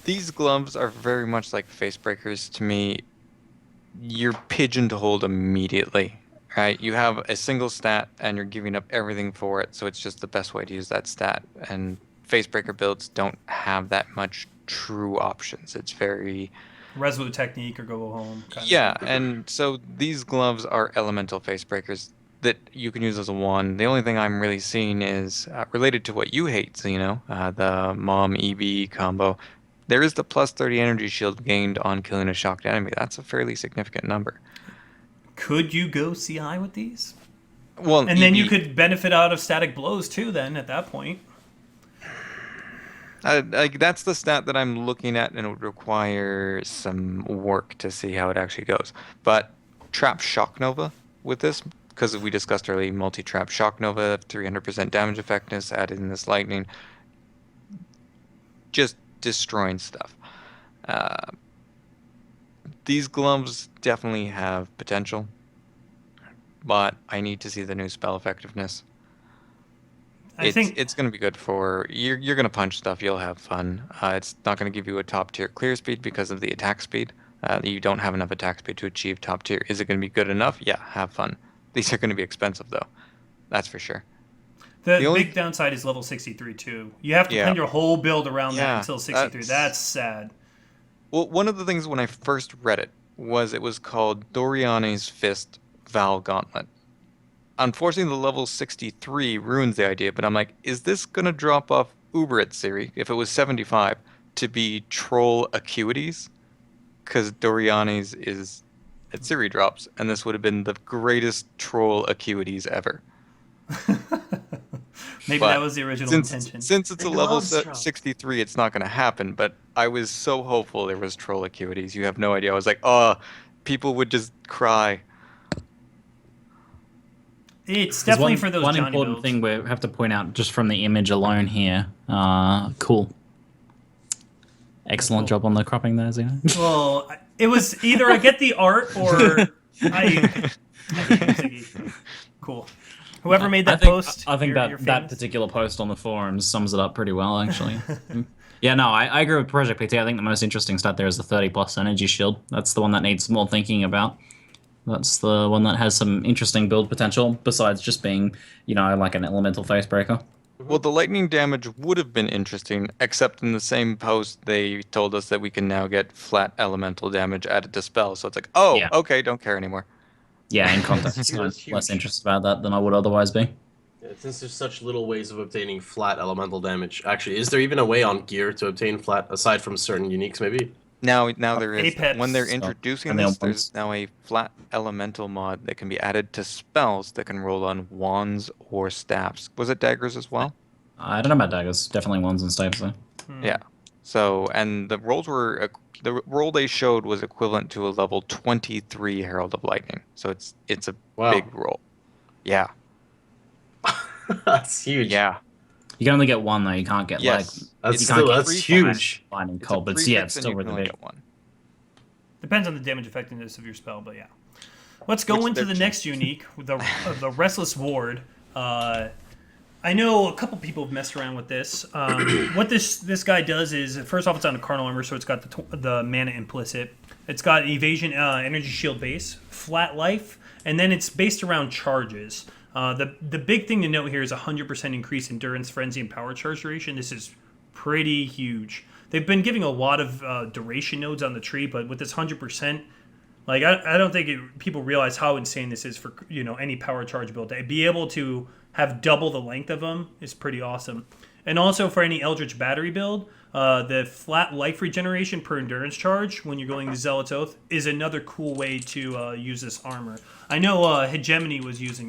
These gloves are very much like face breakers to me. You're pigeonholed immediately, right? You have a single stat and you're giving up everything for it, so it's just the best way to use that stat. And face breaker builds don't have that much true options. It's very... Resolute technique or go home. Yeah, and so these gloves are elemental face breakers. that you can use as a wand. The only thing I'm really seeing is related to what you hate, Zeno, the Mom EB combo. There is the plus 30 energy shield gained on killing a shocked enemy. That's a fairly significant number. Could you go CI with these? Well, and then you could benefit out of static blows too. Then at that point, that's the stat that I'm looking at, and it would require some work to see how it actually goes. But Trap Shock Nova with this, because we discussed earlier, multi-trap Shock Nova, 300% damage effectiveness, added in this lightning, just destroying stuff. These gloves definitely have potential, but I need to see the new spell effectiveness. I think it's going to be good for you're going to punch stuff. You'll have fun. It's not going to give you a top tier clear speed because of the attack speed. You don't have enough attack speed to achieve top tier. Is it going to be good enough? Yeah, have fun. These are going to be expensive though. That's for sure. The big downside is level 63 too. You have to plan your whole build around that until 63. That's sad. Well, one of the things when I first read it was called Doriani's Fist Val Gauntlet. Unfortunately, the level 63 ruins the idea, but I'm like, is this going to drop off Uber at Siri, if it was 75, to be Troll Acuities? Because Doriani's is at Siri drops, and this would have been the greatest Troll Acuities ever. Maybe that was the original intention. Since it's a level 63, it's not going to happen, but I was so hopeful there was Troll Acuities. You have no idea. I was like, oh, people would just cry. It's definitely for those one Johnny important builds. thing we have to point out just from the image alone here. Cool. Excellent job on the cropping there, Zeno. Well, it was either I get the art or I hate Ziggy. Cool. Whoever made that post, I think that particular post on the forums sums it up pretty well, actually. Yeah, no, I agree with ProjectPT. I think the most interesting stat there is the 30 plus energy shield. That's the one that needs more thinking about. That's the one that has some interesting build potential, besides just being, like an elemental face breaker. Well, the lightning damage would have been interesting, except in the same post they told us that we can now get flat elemental damage added to spells. So it's like, okay, don't care anymore. Yeah, in context, I'm less interested about that than I would otherwise be. Yeah, since there's such little ways of obtaining flat elemental damage, actually, is there even a way on gear to obtain flat, aside from certain uniques, maybe? Now there is. Apex. When they're introducing this, there's now a flat elemental mod that can be added to spells that can roll on wands or staffs. Was it daggers as well? I don't know about daggers. Definitely wands and staves, though. Yeah. So, and the rolls were the roll they showed was equivalent to a level 23 Herald of Lightning. So it's a big roll. Yeah. That's huge. Yeah. You can only get one though. You can't get that's huge. Lightning cold, but yeah, it's still really big. Depends on the damage effectiveness of your spell, but yeah. Let's go into the next unique, the Restless Ward. I know a couple people have messed around with this. What this guy does is, first off, it's on a Carnal Armor, so it's got the mana implicit. It's got evasion, energy shield base, flat life, and then it's based around charges. The big thing to note here is 100% increase endurance, frenzy, and power charge duration. This is pretty huge. They've been giving a lot of duration nodes on the tree, but with this 100%, like I don't think people realize how insane this is for any power charge build. To be able to have double the length of them is pretty awesome. And also for any Eldritch Battery build, the flat life regeneration per endurance charge when you're going to Zealot's Oath is another cool way to use this armor. I know Hegemony was using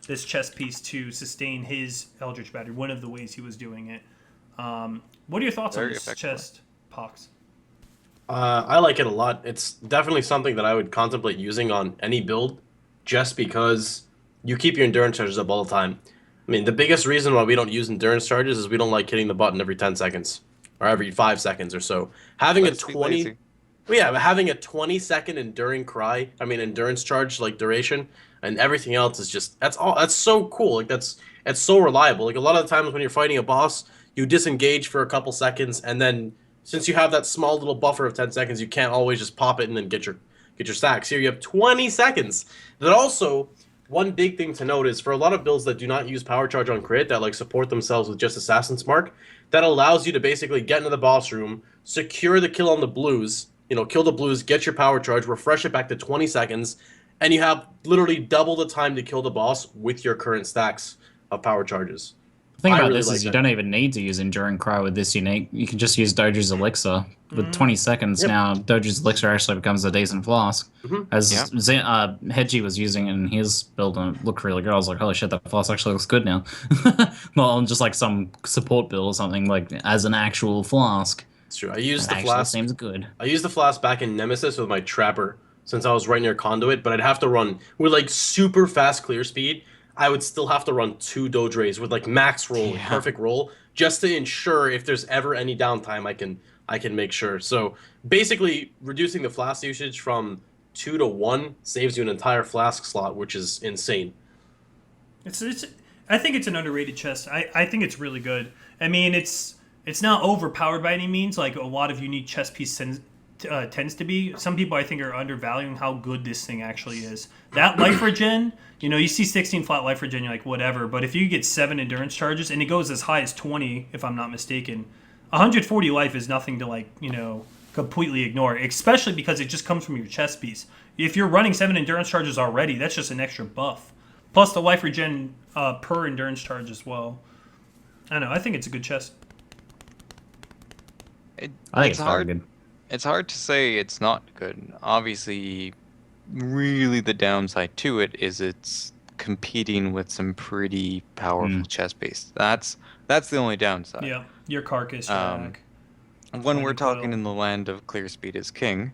this chest piece to sustain his Eldritch Battery, one of the ways he was doing it. What are your thoughts on this chest, Pox? I like it a lot. It's definitely something that I would contemplate using on any build, just because you keep your endurance charges up all the time. I mean, the biggest reason why we don't use endurance charges is we don't like hitting the button every 10 seconds or every 5 seconds or so. Having a 20-second endurance charge like duration, and everything else is just that's so cool. Like it's so reliable. Like a lot of the times when you're fighting a boss, you disengage for a couple seconds, and then since you have that small little buffer of 10 seconds, you can't always just pop it and then get your stacks. Here you have 20 seconds. That also, one big thing to note is for a lot of builds that do not use power charge on crit, that like support themselves with just Assassin's Mark, that allows you to basically get into the boss room, secure the kill on the blues, kill the blues, get your power charge, refresh it back to 20 seconds, and you have literally double the time to kill the boss with your current stacks of power charges. The thing I about really this like is you that. don't even need to use Enduring Cry with this unique. You can just use Doju's Elixir. With 20 seconds Yep. now, Doju's Elixir actually becomes a decent flask. As Yeah. Hedgie was using it in his build and it looked really good. I was like, holy shit, that flask actually looks good now. Not on just like some support build or something, like as an actual flask. It's true. I used the Actually flask. seems good. I used the flask back in Nemesis with my Trapper since I was right near Conduit, but I'd have to run with like super fast clear speed. I would still have to run 2 Dojres with like max roll, Yeah. perfect roll, just to ensure if there's ever any downtime, I can make sure. So basically, reducing the flask usage from 2 to 1 saves you an entire flask slot, which is insane. I think it's an underrated chest. I think it's really good. I mean, it's not overpowered by any means, like a lot of unique chest piece tends to be. Some people, I think, are undervaluing how good this thing actually is. That life regen, you see 16 flat life regen, you're like, whatever. But if you get 7 endurance charges, and it goes as high as 20, if I'm not mistaken, 140 life is nothing to, completely ignore, especially because it just comes from your chest piece. If you're running 7 endurance charges already, that's just an extra buff. Plus the life regen per endurance charge as well. I don't know. I think it's a good chest. I think it's very good. It's hard to say it's not good. Obviously, really the downside to it is it's competing with some pretty powerful chest base. That's the only downside. Yeah, your carcass drag. When we're talking in the land of clear speed is king,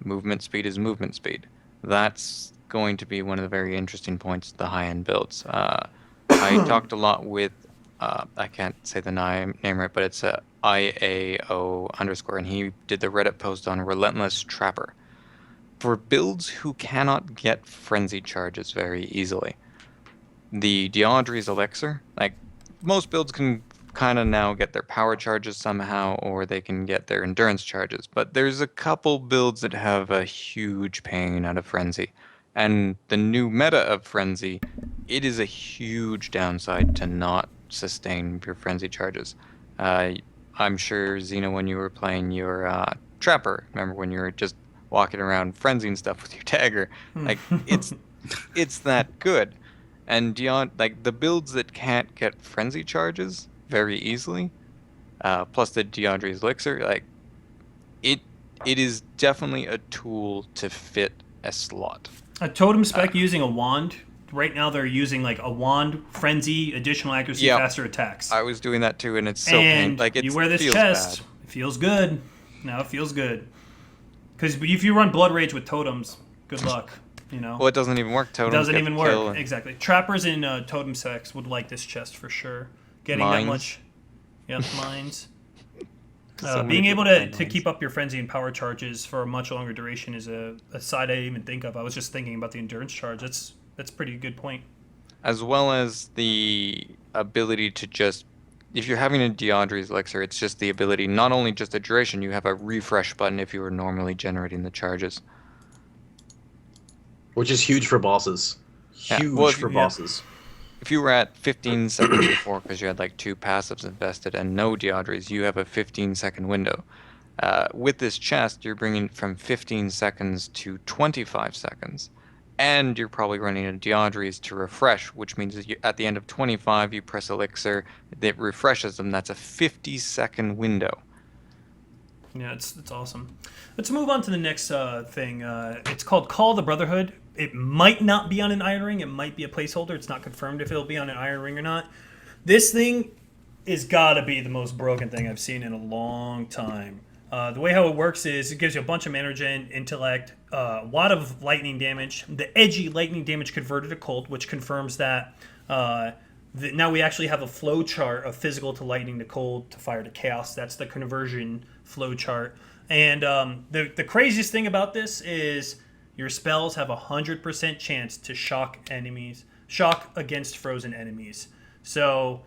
movement speed is movement speed. That's going to be one of the very interesting points of the high-end builds. I talked a lot with, I can't say the name right, but it's IAO_, and he did the Reddit post on Relentless Trapper. For builds who cannot get frenzy charges very easily, the Diandre's Elixir, like most builds can kind of now get their power charges somehow, or they can get their endurance charges, but there's a couple builds that have a huge pain out of frenzy. And the new meta of frenzy, it is a huge downside to not sustain your frenzy charges. I'm sure, Xena, when you were playing your Trapper, remember when you were just walking around frenzying stuff with your dagger, like it's that good. And like the builds that can't get frenzy charges very easily, plus the Diandre's Elixir, like it is definitely a tool to fit a slot. A totem spec using a wand. Right now they're using like a wand, frenzy, additional accuracy, faster attacks. I was doing that too, and it's so painful. Like you wear this feels chest, bad. it feels good. No, it feels good. Because if you run Blood Rage with totems, good luck. Well, it doesn't even work. Totems It doesn't get even the kill work. and- Exactly. Trappers in totem specs would like this chest for sure. Getting that Mines. much. Yep, mines. So many Being able people play to mines. keep up your frenzy and power charges for a much longer duration is a side I didn't even think of. I was just thinking about the endurance charge. That's a pretty good point. As well as the ability to just, if you're having a Diandre's Elixir, it's just the ability, not only just a duration, you have a refresh button if you were normally generating the charges. Which is huge for bosses. Yeah, Huge well, for yeah. bosses. If you were at 15 seconds before, because you had like 2 passives invested and no Diandre's, you have a 15-second window. With this chest, you're bringing it from 15 seconds to 25 seconds. And you're probably running a Diandre's to refresh, which means that at the end of 25, you press Elixir, that refreshes them. That's a 50-second window. Yeah, it's awesome. Let's move on to the next thing. It's called Call of the Brotherhood. It might not be on an Iron Ring. It might be a placeholder. It's not confirmed if it'll be on an Iron Ring or not. This thing is got to be the most broken thing I've seen in a long time. The way how it works is it gives you a bunch of mana gen, intellect, a lot of lightning damage. The edgy lightning damage converted to cold, which confirms that now we actually have a flow chart of physical to lightning to cold to fire to chaos. That's the conversion flow chart. And the craziest thing about this is your spells have a 100% chance to shock against frozen enemies. So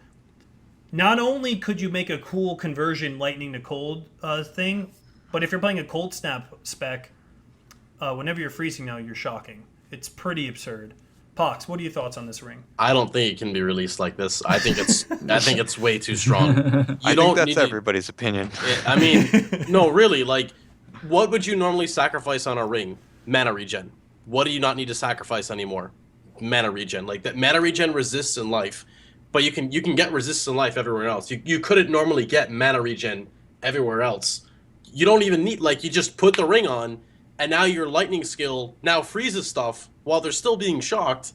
not only could you make a cool conversion lightning to cold thing, but if you're playing a cold snap spec, whenever you're freezing now, you're shocking. It's pretty absurd. Pox, what are your thoughts on this ring? I don't think it can be released like this. I think it's way too strong. I think that's everybody's opinion. I mean, no, really, like, what would you normally sacrifice on a ring? Mana regen. what do you not need to sacrifice anymore? Mana regen. Like that mana regen resists in life, but you can get resistance in life everywhere else. You couldn't normally get mana regen everywhere else. You don't even need, like, you just put the ring on, and now your lightning skill now freezes stuff while they're still being shocked.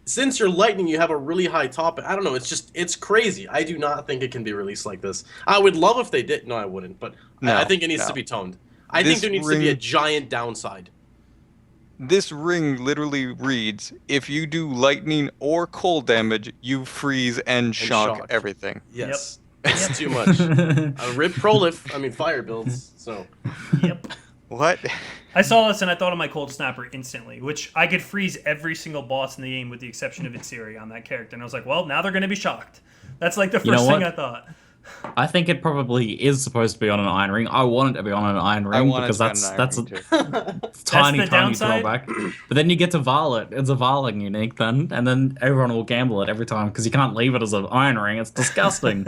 Since you're lightning, you have a really high top. I don't know. It's crazy. I do not think it can be released like this. I would love if they did. No, I wouldn't. But No, I think it needs no. to be toned. I think there needs to be a giant downside. This ring literally reads, if you do lightning or cold damage, you freeze and shock everything. Yes. It's too much. Rip Prolif. I mean, fire builds. So. Yep. What? I saw this and I thought of my Cold Snapper instantly, which I could freeze every single boss in the game with the exception of Itsiri on that character. And I was like, well, now they're going to be shocked. That's like the first thing I thought. I think it probably is supposed to be on an iron ring. I want it to be on an iron ring because that's a tiny downside? drawback. But then you get to Varl it. It's a Varling unique then, and then everyone will gamble it every time because you can't leave it as an iron ring. It's disgusting.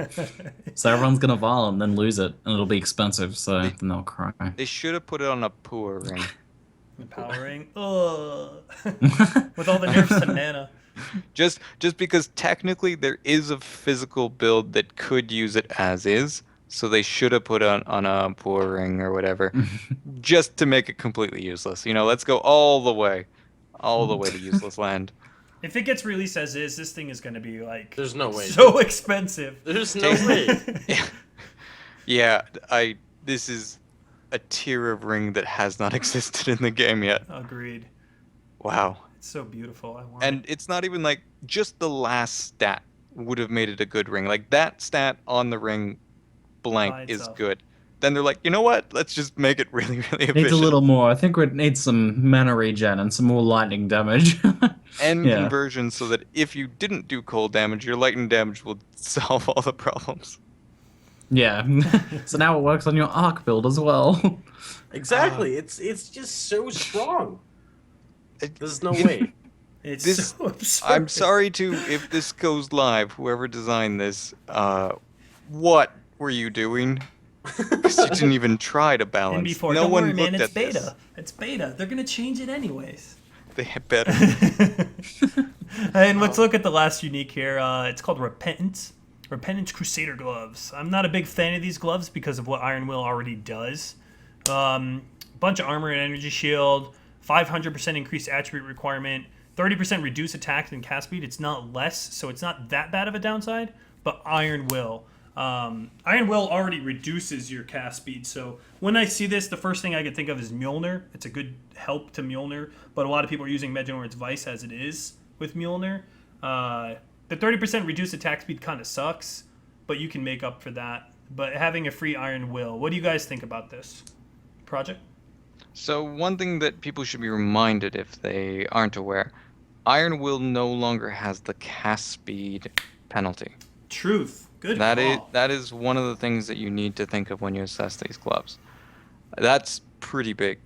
So everyone's gonna Varl and then lose it, and it'll be expensive. So then they'll cry. They should have put it on a poor ring. The power ring. Ugh. With all the nerfs to mana. Just because technically there is a physical build that could use it as is, so they should have put it on a poor ring or whatever, just to make it completely useless. You know, let's go all the way to useless land. If it gets released as is, this thing is going to be like There's no way. so expensive. There's no way. Yeah, this is a tier of ring that has not existed in the game yet. Agreed. Wow. It's so beautiful. I want And it. it's not even like just the last stat would have made it a good ring. Like that stat on the ring blank By is itself. good. Then they're like, you know what? Let's just make it really, really efficient. Needs a little more. I think it needs some mana regen and some more lightning damage. And Yeah. conversion so that if you didn't do cold damage, your lightning damage will solve all the problems. Yeah. So now it works on your arc build as well. Exactly. It's just so strong. There's no way. It's this- so absurd. I'm sorry if this goes live, whoever designed this, what were you doing? Because you didn't even try to balance. And before, no don't one worry, man, looked it's at beta. this. It's beta. They're gonna change it anyways. They had better. And let's look at the last unique here. It's called Repentance. Repentance Crusader gloves. I'm not a big fan of these gloves because of what Iron Will already does. Bunch of armor and energy shield. 500% increased attribute requirement. 30% reduced attack and cast speed. It's not less, so it's not that bad of a downside. But Iron Will. Iron Will already reduces your cast speed, so when I see this, the first thing I could think of is Mjolnir. It's a good help to Mjolnir, but a lot of people are using Medjugorj's Vice as it is with Mjolnir. The 30% reduced attack speed kind of sucks, but you can make up for that. But having a free Iron Will, what do you guys think about this? Project? So one thing that people should be reminded if they aren't aware, Iron Will no longer has the cast speed penalty. Truth. Good call. That is one of the things that you need to think of when you assess these gloves. That's pretty big.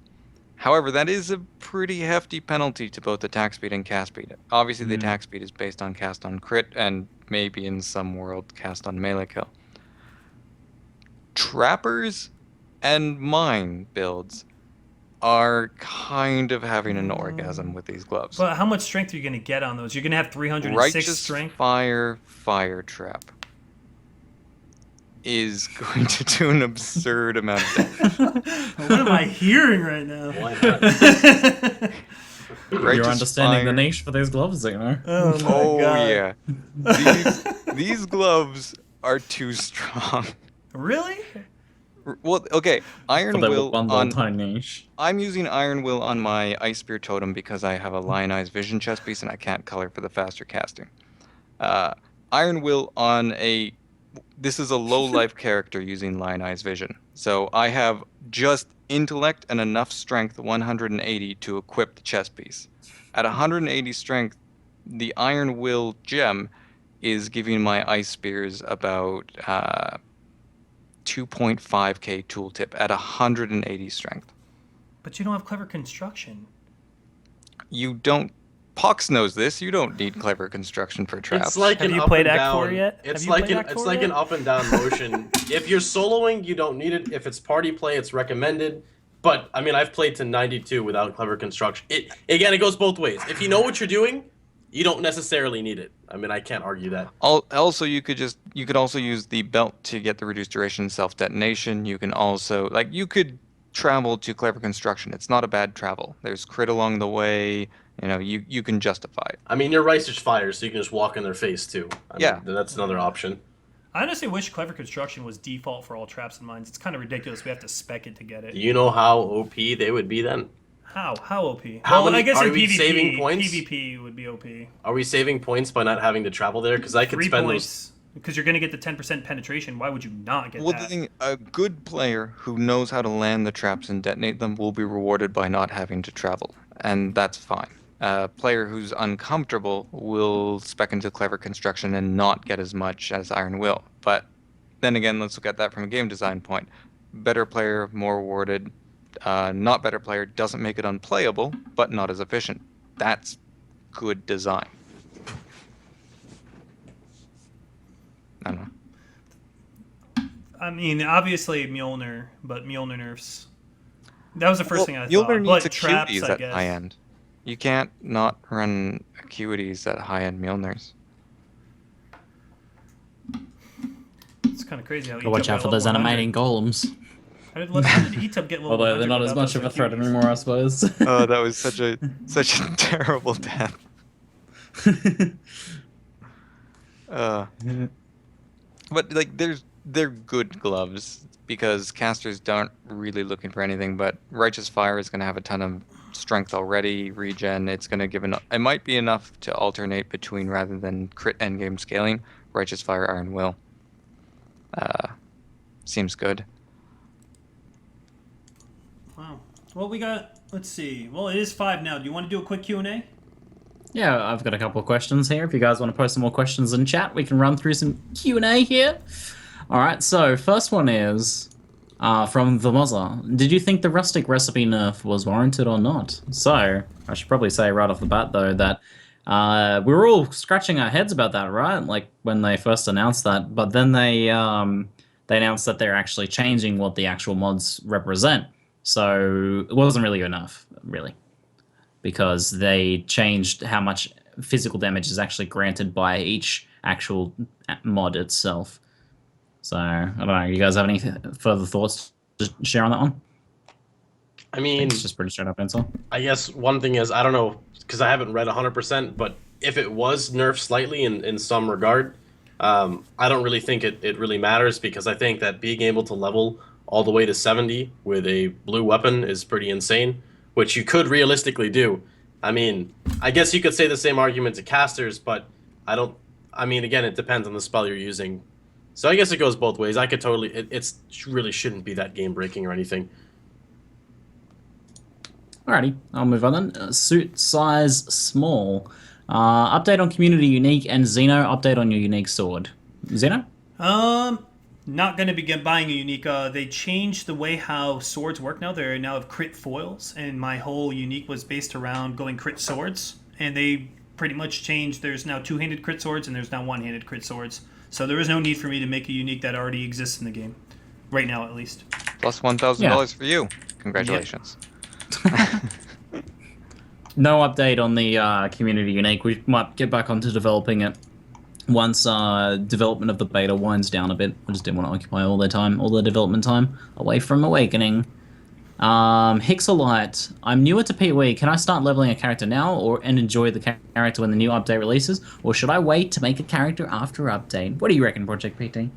However, that is a pretty hefty penalty to both attack speed and cast speed. Obviously, the attack speed is based on cast on crit and maybe in some world cast on melee kill. Trappers and mine builds are kind of having an orgasm with these gloves. But how much strength are you going to get on those? You're going to have 306 Righteous strength? Fire Trap is going to do an absurd amount of damage. What am I hearing right now? Why not? You're Righteous understanding the Fire- niche for these gloves, you know? Oh my Oh god. yeah, these gloves are too strong. Really? Well, okay, Iron For the Will one little on. tiny niche. I'm using Iron Will on my Ice Spear Totem because I have a Lionized Vision chest piece and I can't color for the faster casting. Iron Will on a. This is a low life character using Lionized Vision. So I have just intellect and enough strength, 180, to equip the chest piece. At 180 strength, the Iron Will gem is giving my Ice Spears about 2.5k tooltip at 180 strength. But you don't have clever construction. You don't. Pox knows this. You don't need clever construction for traps. It's like Have an you up played and Act 4 down. yet? It's Have you like played an Act 4 an yet? up and down motion. If you're soloing, you don't need it. If it's party play, it's recommended. But I mean, I've played to 92 without clever construction. It goes both ways. If you know what you're doing, you don't necessarily need it. I mean, I can't argue that. Also, you could also use the belt to get the reduced duration self detonation. You can also you could travel to clever construction. It's not a bad travel. There's crit along the way. You know, you can justify it. I mean, your Ricer's fire, so you can just walk in their face too. I mean, that's another option. I honestly wish clever construction was default for all traps and mines. It's kind of ridiculous. We have to spec it to get it. Do you know how OP they would be then? How OP? I guess in are we PvP, saving points? PvP would be OP. Are we saving points by not having to travel there? Because I could 3 spend points. Because you're going to get the 10% penetration. Why would you not get that? The thing, a good player who knows how to land the traps and detonate them will be rewarded by not having to travel, and that's fine. A player who's uncomfortable will spec into clever construction and not get as much as Iron Will. But then again, let's look at that from a game design point. Better player, more rewarded. Not better player doesn't make it unplayable, but not as efficient. That's good design. I don't know. I mean, obviously Mjolnir, but Mjolnir nerfs. That was the first thing I Mjolnir thought. needs But traps, acuities I at guess. high end. You can't not run acuities at high end Mjolnirs. It's kind of crazy how Gotta watch out for those animating golems. How did Etub get level Although they're not 100 as without much those of a threat acuities? anymore, I suppose. Oh, that was such a terrible death. But they're good gloves because casters aren't really looking for anything. But Righteous Fire is going to have a ton of strength already, regen. It's going to give it might be enough to alternate between rather than crit endgame scaling. Righteous Fire, Iron Will. Seems good. Wow. Well, we got. Let's see. Well, it is 5 now. Do you want to do a quick Q&A? Yeah, I've got a couple of questions here. If you guys want to post some more questions in chat, we can run through some Q&A here. All right, so first one is from the Mozza. Did you think the rustic recipe nerf was warranted or not? So, I should probably say right off the bat, though, that we were all scratching our heads about that, right? Like, when they first announced that. But then they announced that they're actually changing what the actual mods represent. So, it wasn't really enough, really. Because they changed how much physical damage is actually granted by each actual mod itself. So, I don't know, you guys have any further thoughts to share on that one? I mean, It's just pretty straight up answer. I guess one thing is, I don't know, because I haven't read 100%, but if it was nerfed slightly in some regard, I don't really think it really matters, because I think that being able to level all the way to 70 with a blue weapon is pretty insane, which you could realistically do. I mean, I guess you could say the same argument to casters, but I mean, again, it depends on the spell you're using. So I guess it goes both ways. I could totally, it really shouldn't be that game breaking or anything. Alrighty, I'll move on then. Suit size small. Update on community unique, and Xeno, update on your unique sword. Xeno? Not going to be buying a unique. They changed the way how swords work now. They now have crit foils, and my whole unique was based around going crit swords. And they pretty much changed. There's now two-handed crit swords, and there's now one-handed crit swords. So there is no need for me to make a unique that already exists in the game. Right now, at least. Plus $1,000 for you. Congratulations. No update on the community unique. We might get back onto developing it once development of the beta winds down a bit. I just didn't want to occupy all the development time away from Awakening. Hixolite, I'm newer to PoE. Can I start leveling a character now and enjoy the character when the new update releases? Or should I wait to make a character after update? What do you reckon, ProjectPT?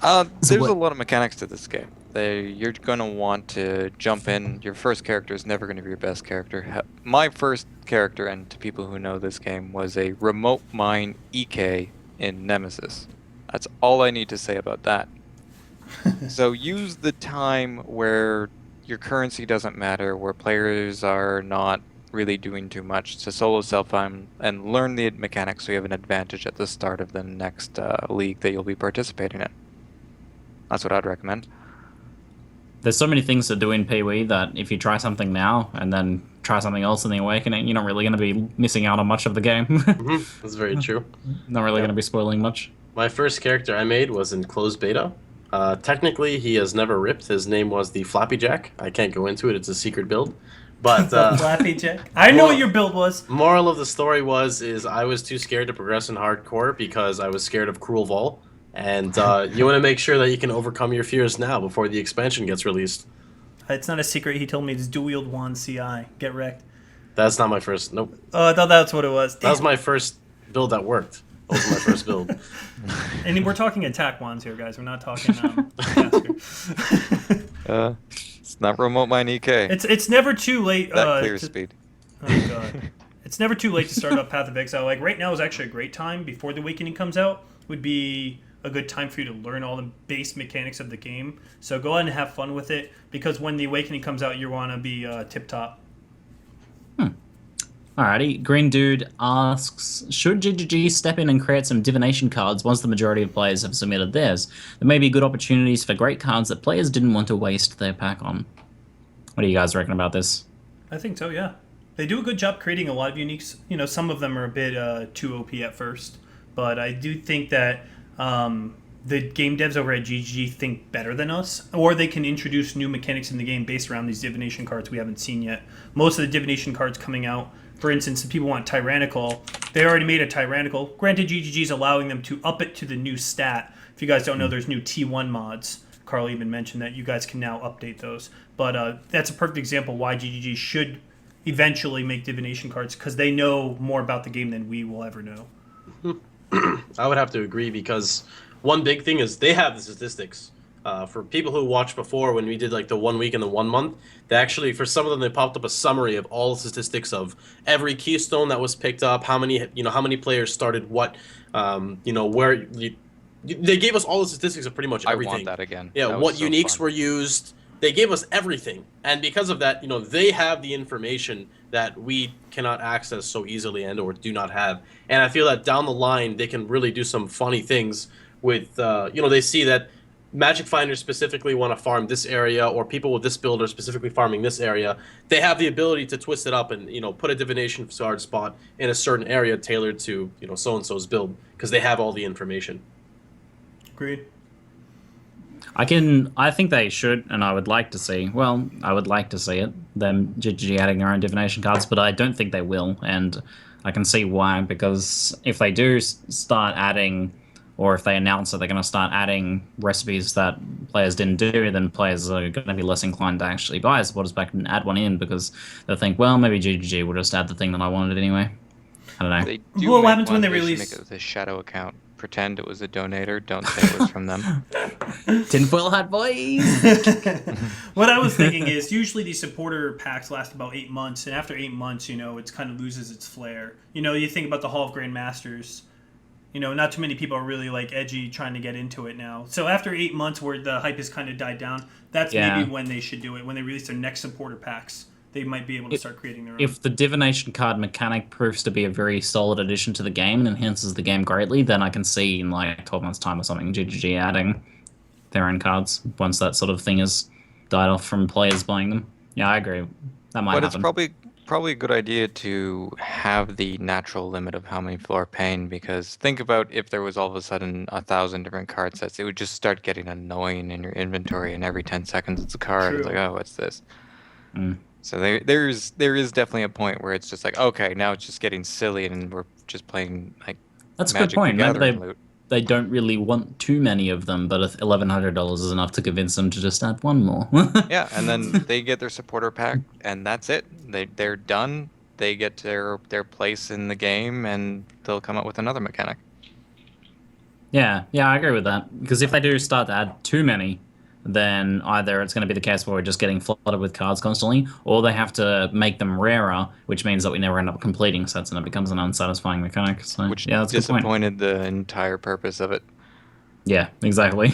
There's a lot of mechanics to this game. You're going to want to jump in. Your first character is never going to be your best character. My first character, and to people who know this game, was a remote mine EK in Nemesis. That's all I need to say about that. So use the time where your currency doesn't matter, where players are not really doing too much, to solo self-farm and learn the mechanics so you have an advantage at the start of the next league that you'll be participating in. That's what I'd recommend. There's so many things to do in PoE that if you try something now and then try something else in the Awakening, you're not really going to be missing out on much of the game. That's very true. Not really going to be spoiling much. My first character I made was in closed beta. Technically, he has never ripped. His name was the Flappy Jack. I can't go into it. It's a secret build. But The Flappy Jack. I know what your build was. Moral of the story is I was too scared to progress in hardcore because I was scared of Cruel Vol. And you want to make sure that you can overcome your fears now before the expansion gets released. It's not a secret. He told me it's dual wield wand CI. Get wrecked. That's not my first. Nope. Oh, I thought that's what it was. That was my first build that worked. That was my first build. And we're talking attack wands here, guys. We're not talking caster. It's not remote mine EK. It's never too late. That clear speed. Oh god. It's never too late to start up Path of Exile. Like right now is actually a great time before the Awakening comes out. Would be a good time for you to learn all the base mechanics of the game. So go ahead and have fun with it because when the Awakening comes out, you want to be tip top. Alrighty, Green Dude asks, should ZiggyD step in and create some divination cards once the majority of players have submitted theirs? There may be good opportunities for great cards that players didn't want to waste their pack on. What do you guys reckon about this? I think so, yeah. They do a good job creating a lot of uniques. You know, some of them are a bit too OP at first, but I do think that the game devs over at ZiggyD think better than us, or they can introduce new mechanics in the game based around these divination cards we haven't seen yet. Most of the divination cards coming out, for instance, if people want Tyrannical, they already made a Tyrannical. Granted, ZiggyD's allowing them to up it to the new stat. If you guys don't know, there's new T1 mods. Carl even mentioned that you guys can now update those. But that's a perfect example why ZiggyD should eventually make divination cards, because they know more about the game than we will ever know. I would have to agree because one big thing is they have the statistics. For people who watched before when we did like the 1 week and the 1 month, they actually, for some of them, they popped up a summary of all the statistics of every keystone that was picked up, how many players started what, where they gave us all the statistics of pretty much everything. I want that again. Yeah, that what so uniques fun. were used. They gave us everything, and because of that, they have the information that we cannot access so easily and or do not have. And I feel that down the line, they can really do some funny things with, they see that Magic Finders specifically want to farm this area, or people with this build are specifically farming this area. They have the ability to twist it up and put a divination guard spot in a certain area tailored to so and so's build because they have all the information. Agreed. I think they should, and I would like to see it, them ZiggyD adding their own divination cards, but I don't think they will, and I can see why, because if they do start adding, or if they announce that they're going to start adding recipes that players didn't do, then players are going to be less inclined to actually buy a supporters pack and add one in, because they'll think, well, maybe ZiggyD will just add the thing that I wanted anyway. I don't know. They do What make happens when one, they should release- make it with a shadow account. Pretend it was a donator. Don't say it was from them. Tinfoil hat boys! What I was thinking is usually these supporter packs last about 8 months, and after 8 months, it kind of loses its flair. You think about the Hall of Grandmasters. Not too many people are really edgy trying to get into it now. So after 8 months where the hype has kind of died down, that's maybe when they should do it. When they release their next supporter packs, they might be able to start creating their own. If the divination card mechanic proves to be a very solid addition to the game and enhances the game greatly, then I can see in 12 months' time or something, ZiggyD adding their own cards once that sort of thing has died off from players buying them. Yeah, I agree. That might But happen. it's probably a good idea to have the natural limit of how many people are paying, because think about if there was all of a sudden 1,000 different card sets, it would just start getting annoying in your inventory, and every 10 seconds it's a card. True. It's like, oh, what's this? Mm. So there is definitely a point where it's just like, okay, now it's just getting silly, and we're just playing That's a Magic good point. the Maybe Gathering loot. they don't really want too many of them, but $1,100 is enough to convince them to just add one more. Yeah, and then they get their supporter pack, and that's it. They're done. They get their place in the game, and they'll come up with another mechanic. Yeah, I agree with that. Because if they do start to add too many, then either it's going to be the case where we're just getting flooded with cards constantly, or they have to make them rarer, which means that we never end up completing sets and it becomes an unsatisfying mechanic. So, Which yeah, that's a good point. disappointed the entire purpose of it. Yeah, exactly.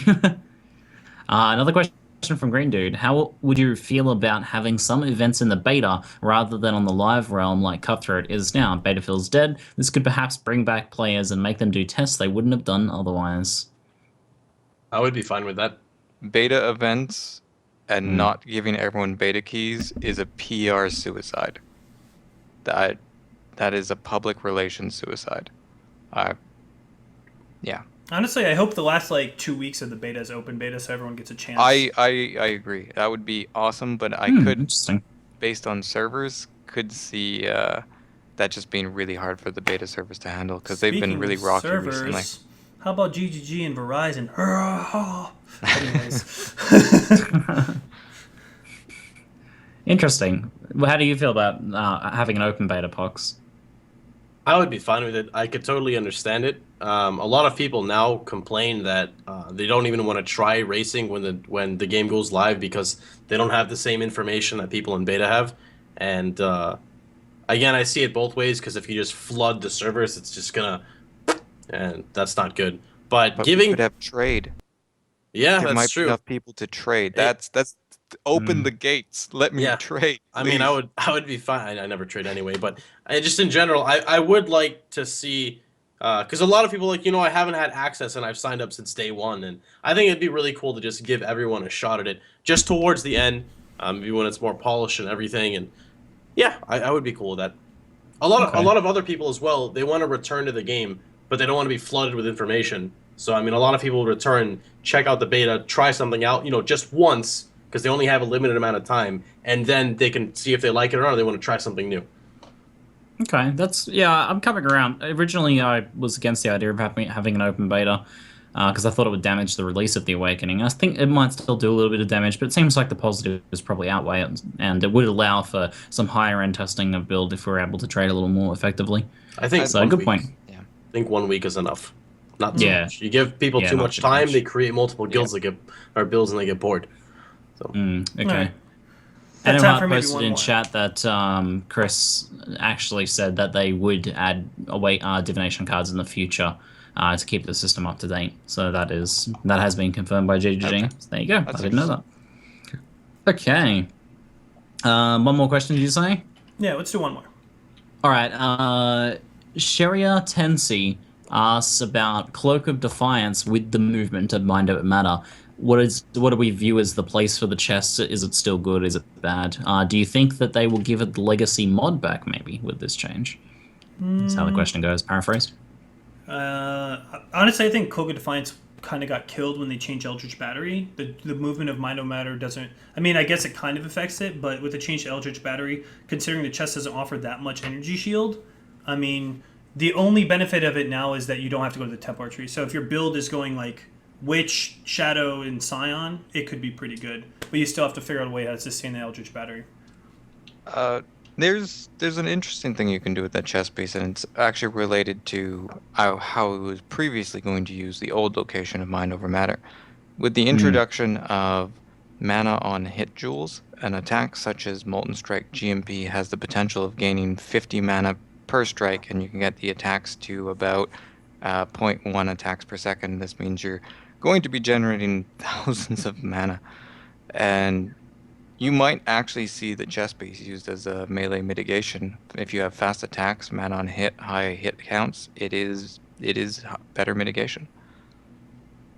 Another question from Green Dude. How would you feel about having some events in the beta rather than on the live realm like Cutthroat is now? Beta feels dead. This could perhaps bring back players and make them do tests they wouldn't have done otherwise. I would be fine with that. Beta events and not giving everyone beta keys is a PR suicide. That is a public relations suicide. Yeah. Honestly, I hope the last like 2 weeks of the beta is open beta, so everyone gets a chance. I agree. That would be awesome, but I could, Interesting. based on servers, could see that just being really hard for the beta servers to handle because they've been Speaking really of rocky servers, recently. how about GGG and Verizon? Anyways. Interesting. Well, how do you feel about having an open beta, Pox? I would be fine with it. I could totally understand it. A lot of people now complain that they don't even want to try racing when the game goes live because they don't have the same information that people in beta have. And again, I see it both ways because if you just flood the servers, it's just gonna, and that's not good. But But giving, we could have trade. yeah, There that's might true. be enough people to trade. That's open the gates. Let me Yeah. trade. I mean, I would be fine. I never trade anyway, but just in general, I would like to see, because a lot of people like, I haven't had access and I've signed up since day one, and I think it'd be really cool to just give everyone a shot at it just towards the end, maybe when it's more polished and everything, and yeah, I would be cool with that. A lot of other people as well, they want to return to the game, but they don't want to be flooded with information. So I mean, a lot of people return, check out the beta, try something out, just once, because they only have a limited amount of time, and then they can see if they like it or not, or they want to try something new. Okay, I'm coming around. Originally, I was against the idea of having an open beta because I thought it would damage the release of the Awakening. I think it might still do a little bit of damage, but it seems like the positives probably outweigh it, and it would allow for some higher end testing of build if we're able to trade a little more effectively. I think So, good point. Yeah. I think 1 week is enough. Not too Yeah. much. You give people too not much too time, much. they create multiple guilds or builds and they get bored. So Okay. Right. Adam time Hart for maybe posted one in more. chat that Chris actually said that they would add divination cards in the future to keep the system up to date. So that has been confirmed by GGG. Okay. So there you go. That's I didn't know that. Okay. One more question, did you say? Yeah, let's do one more. All right. Sheria Tensi asks about Cloak of Defiance with the movement of Mind Over Matter. What do we view as the place for the chests? Is it still good? Is it bad? Do you think that they will give it the legacy mod back maybe with this change? That's how the question goes, paraphrased. Honestly, I think Cloak of Defiance kind of got killed when they changed Eldritch Battery. The movement of Mind Over Matter doesn't... I mean, I guess it kind of affects it, but with the change to Eldritch Battery, considering the chest doesn't offer that much energy shield, I mean, the only benefit of it now is that you don't have to go to the Templar tree. So if your build is going like Witch, Shadow, and Scion, it could be pretty good. But you still have to figure out a way how to sustain the Eldritch Battery. There's an interesting thing you can do with that chess piece, and it's actually related to how it was previously going to use the old location of Mind Over Matter. With the introduction of mana on hit jewels, an attack such as Molten Strike GMP has the potential of gaining 50 mana per strike, and you can get the attacks to about 0.1 attacks per second. This means you're going to be generating thousands of mana, and you might actually see the chess piece used as a melee mitigation. If you have fast attacks, mana on hit, high hit counts, it is better mitigation.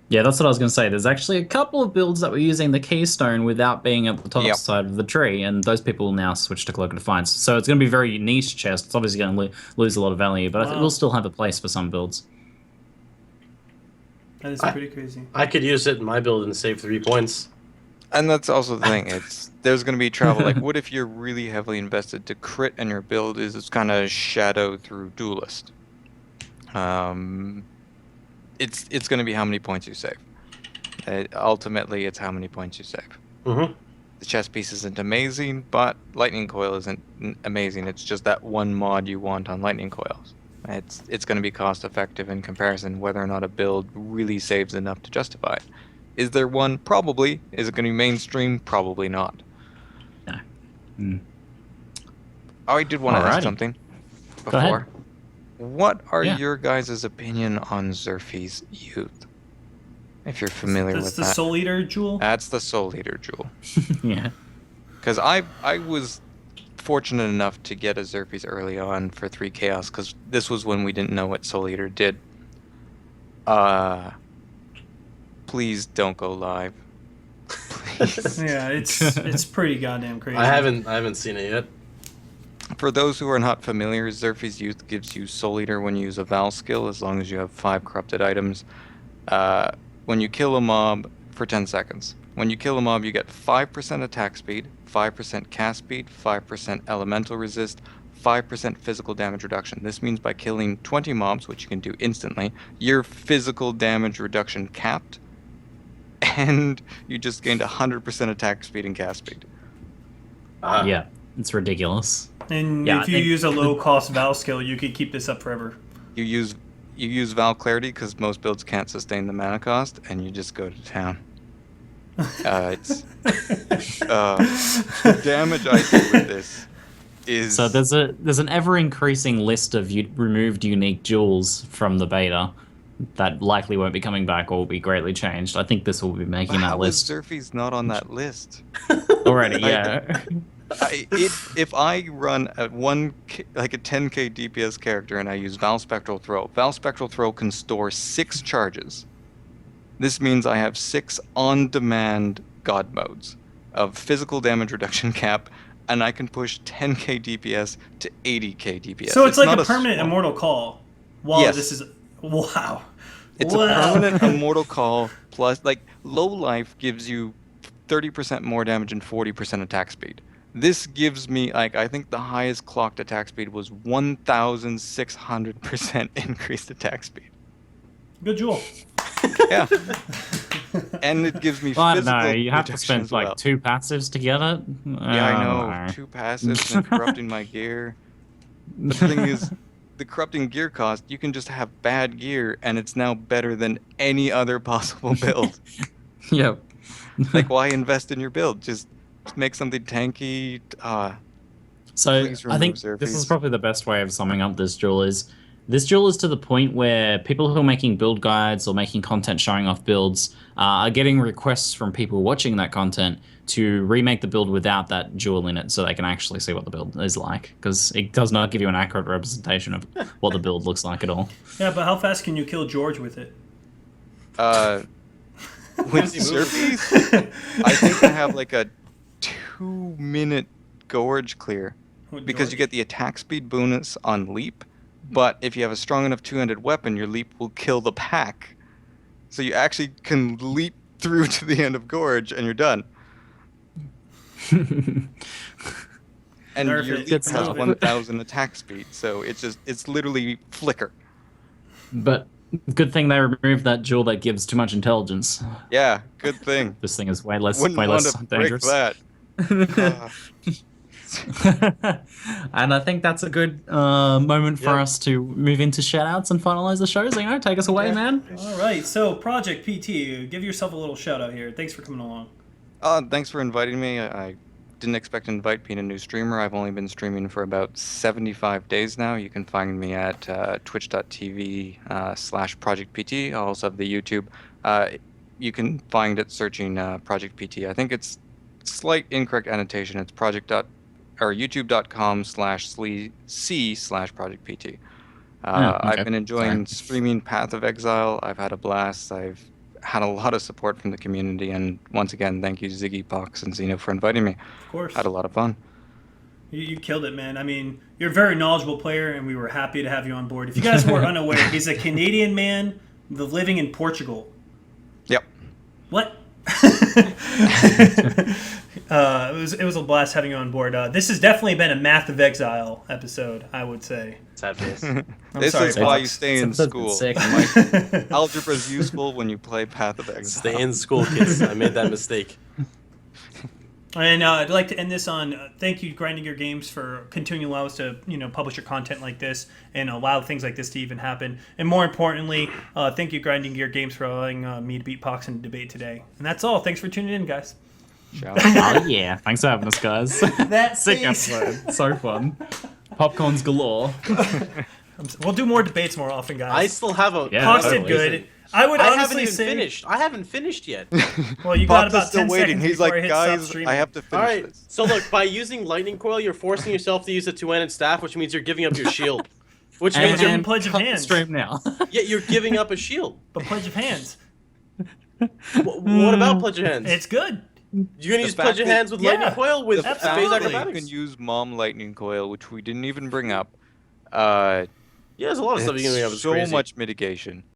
Yeah, that's what I was going to say. There's actually a couple of builds that were using the Keystone without being at the top side of the tree, and those people will now switch to Cloak of Defiance. So it's going to be very niche chest. It's obviously going to lose a lot of value, but I think it will still have a place for some builds. That is pretty crazy. I could use it in my build and save 3 points. And that's also the thing. There's going to be travel. Like, what if you're really heavily invested to crit and your build is kind of shadow through duelist? It's going to be how many points you save. Ultimately, it's how many points you save. Mm-hmm. The chess piece isn't amazing, but Lightning Coil isn't amazing. It's just that one mod you want on Lightning Coils. It's going to be cost effective in comparison whether or not a build really saves enough to justify it. Is there one? Probably. Is it going to be mainstream? Probably not. No. Oh, I did want to ask Alrighty. something before. Go ahead. What are Yeah. your guys' opinion on Xerfe's youth? If you're familiar That's with the that. Soul Eater jewel? That's the Soul Eater jewel. Yeah. Because I was fortunate enough to get a Xerfes early on for 3 Chaos, because this was when we didn't know what Soul Eater did. Please don't go live. Please. Yeah, it's pretty goddamn crazy. I haven't seen it yet. For those who are not familiar, Xerfe's Youth gives you Soul Eater when you use a Val skill, as long as you have 5 corrupted items. when you kill a mob for 10 seconds. When you kill a mob, you get 5% attack speed, 5% cast speed, 5% elemental resist, 5% physical damage reduction. This means by killing 20 mobs, which you can do instantly, your physical damage reduction capped, and you just gained 100% attack speed and cast speed. Yeah, it's ridiculous. And Yeah, if you use a low-cost Val skill, you could keep this up forever. You use Val Clarity because most builds can't sustain the mana cost, and you just go to town. The damage I do with this is... So there's an ever-increasing list of removed unique jewels from the beta that likely won't be coming back or will be greatly changed. I think this will be making that list. How is Zerfy's not on that list? Already, yeah. If I run a 10k DPS character and I use Val Spectral Throw can store 6 charges. This means I have 6 on-demand god modes of physical damage reduction cap, and I can push 10k DPS to 80k DPS. So it's like a permanent immortal call. Yes. This is... Wow. It's a permanent immortal call plus, like, low life gives you 30% more damage and 40% attack speed. This gives me, like, I think the highest clocked attack speed was 1,600% increased attack speed. Good jewel. Yeah. And it gives me Well, I don't physical know, you have to protection spend as well. like 2 passives to get it. Yeah, I know. 2 passives and corrupting my gear. The thing is, the corrupting gear cost, you can just have bad gear and it's now better than any other possible build. Yep. Like, why invest in your build? Just make something tanky. So Please I think remove this is Zerfies. probably the best way of summing up this jewel is this jewel is to the point where people who are making build guides or making content showing off builds are getting requests from people watching that content to remake the build without that jewel in it so they can actually see what the build is like, because it does not give you an accurate representation of what the build looks like at all. Yeah, but how fast can you kill George with it? With Zerfies, I think I have like a 2-minute gorge clear. Because you get the attack speed bonus on leap, but if you have a strong enough two-handed weapon, your leap will kill the pack. So you actually can leap through to the end of gorge and you're done. And Nerf your it. leap It's has not- 1,000 attack speed, so it's literally flicker. But good thing they removed that jewel that gives too much intelligence. Yeah, good thing. This thing is way less Wouldn't want to break dangerous. that. And I think that's a good moment for Yep. us to move into shoutouts and finalize the shows. You know, take us away, man. All right, so Project PT, give yourself a little shout out here. Thanks for coming along. Thanks for inviting me. I didn't expect to invite being a new streamer. I've only been streaming for about 75 days now. You can find me at twitch.tv/ProjectPT. I also have the YouTube. You can find it searching Project PT. I think it's slight incorrect annotation. It's youtube.com/c/ProjectPT. I've been enjoying streaming Path of Exile. I've had a blast. I've had a lot of support from the community, and once again, thank you Ziggy, Pox, and Xeno for inviting me. Of course. Had a lot of fun. You killed it, man. I mean, you're a very knowledgeable player, and we were happy to have you on board. If you guys were unaware, he's a Canadian man living in Portugal. Yep. What? It was a blast having you on board. This has definitely been a Path of Exile episode, I would say. Sad face. This sorry, is why you Pox. stay in It's school. sick. Algebra is useful when you play Path of Exile. Stay in school, kids. I made that mistake. And I'd like to end this on thank you, Grinding Your Games, for continuing to allow us to publish your content like this and allow things like this to even happen. And more importantly, thank you, Grinding Your Games, for allowing me to beat Pox in the debate today. And that's all. Thanks for tuning in, guys. Oh yeah, thanks for having us, guys. That's Sick episode. So fun. Popcorn's galore. We'll do more debates more often, guys. I still have a. Yeah, Pox did totally. good. I would I haven't honestly even say. finished. I haven't finished yet. Well, you got Pox about is still 10 waiting. seconds He's before like, I hit stop guys, streaming. I have to finish All right. this. So look, by using lightning coil, you're forcing yourself to use a two-handed staff, which means you're giving up your shield. Which means you're you're in Pledge of cut the Hands. stream now. yeah, you're giving up a shield. But Pledge of Hands, What about Pledge of Hands? it's good. You're gonna use fact Pledge of that- Hands with Yeah, lightning coil with absolutely. phase You can acrobatics. use Mom Lightning Coil, which we didn't even bring up. Yeah, there's a lot of stuff you can bring up. It's so crazy. much mitigation.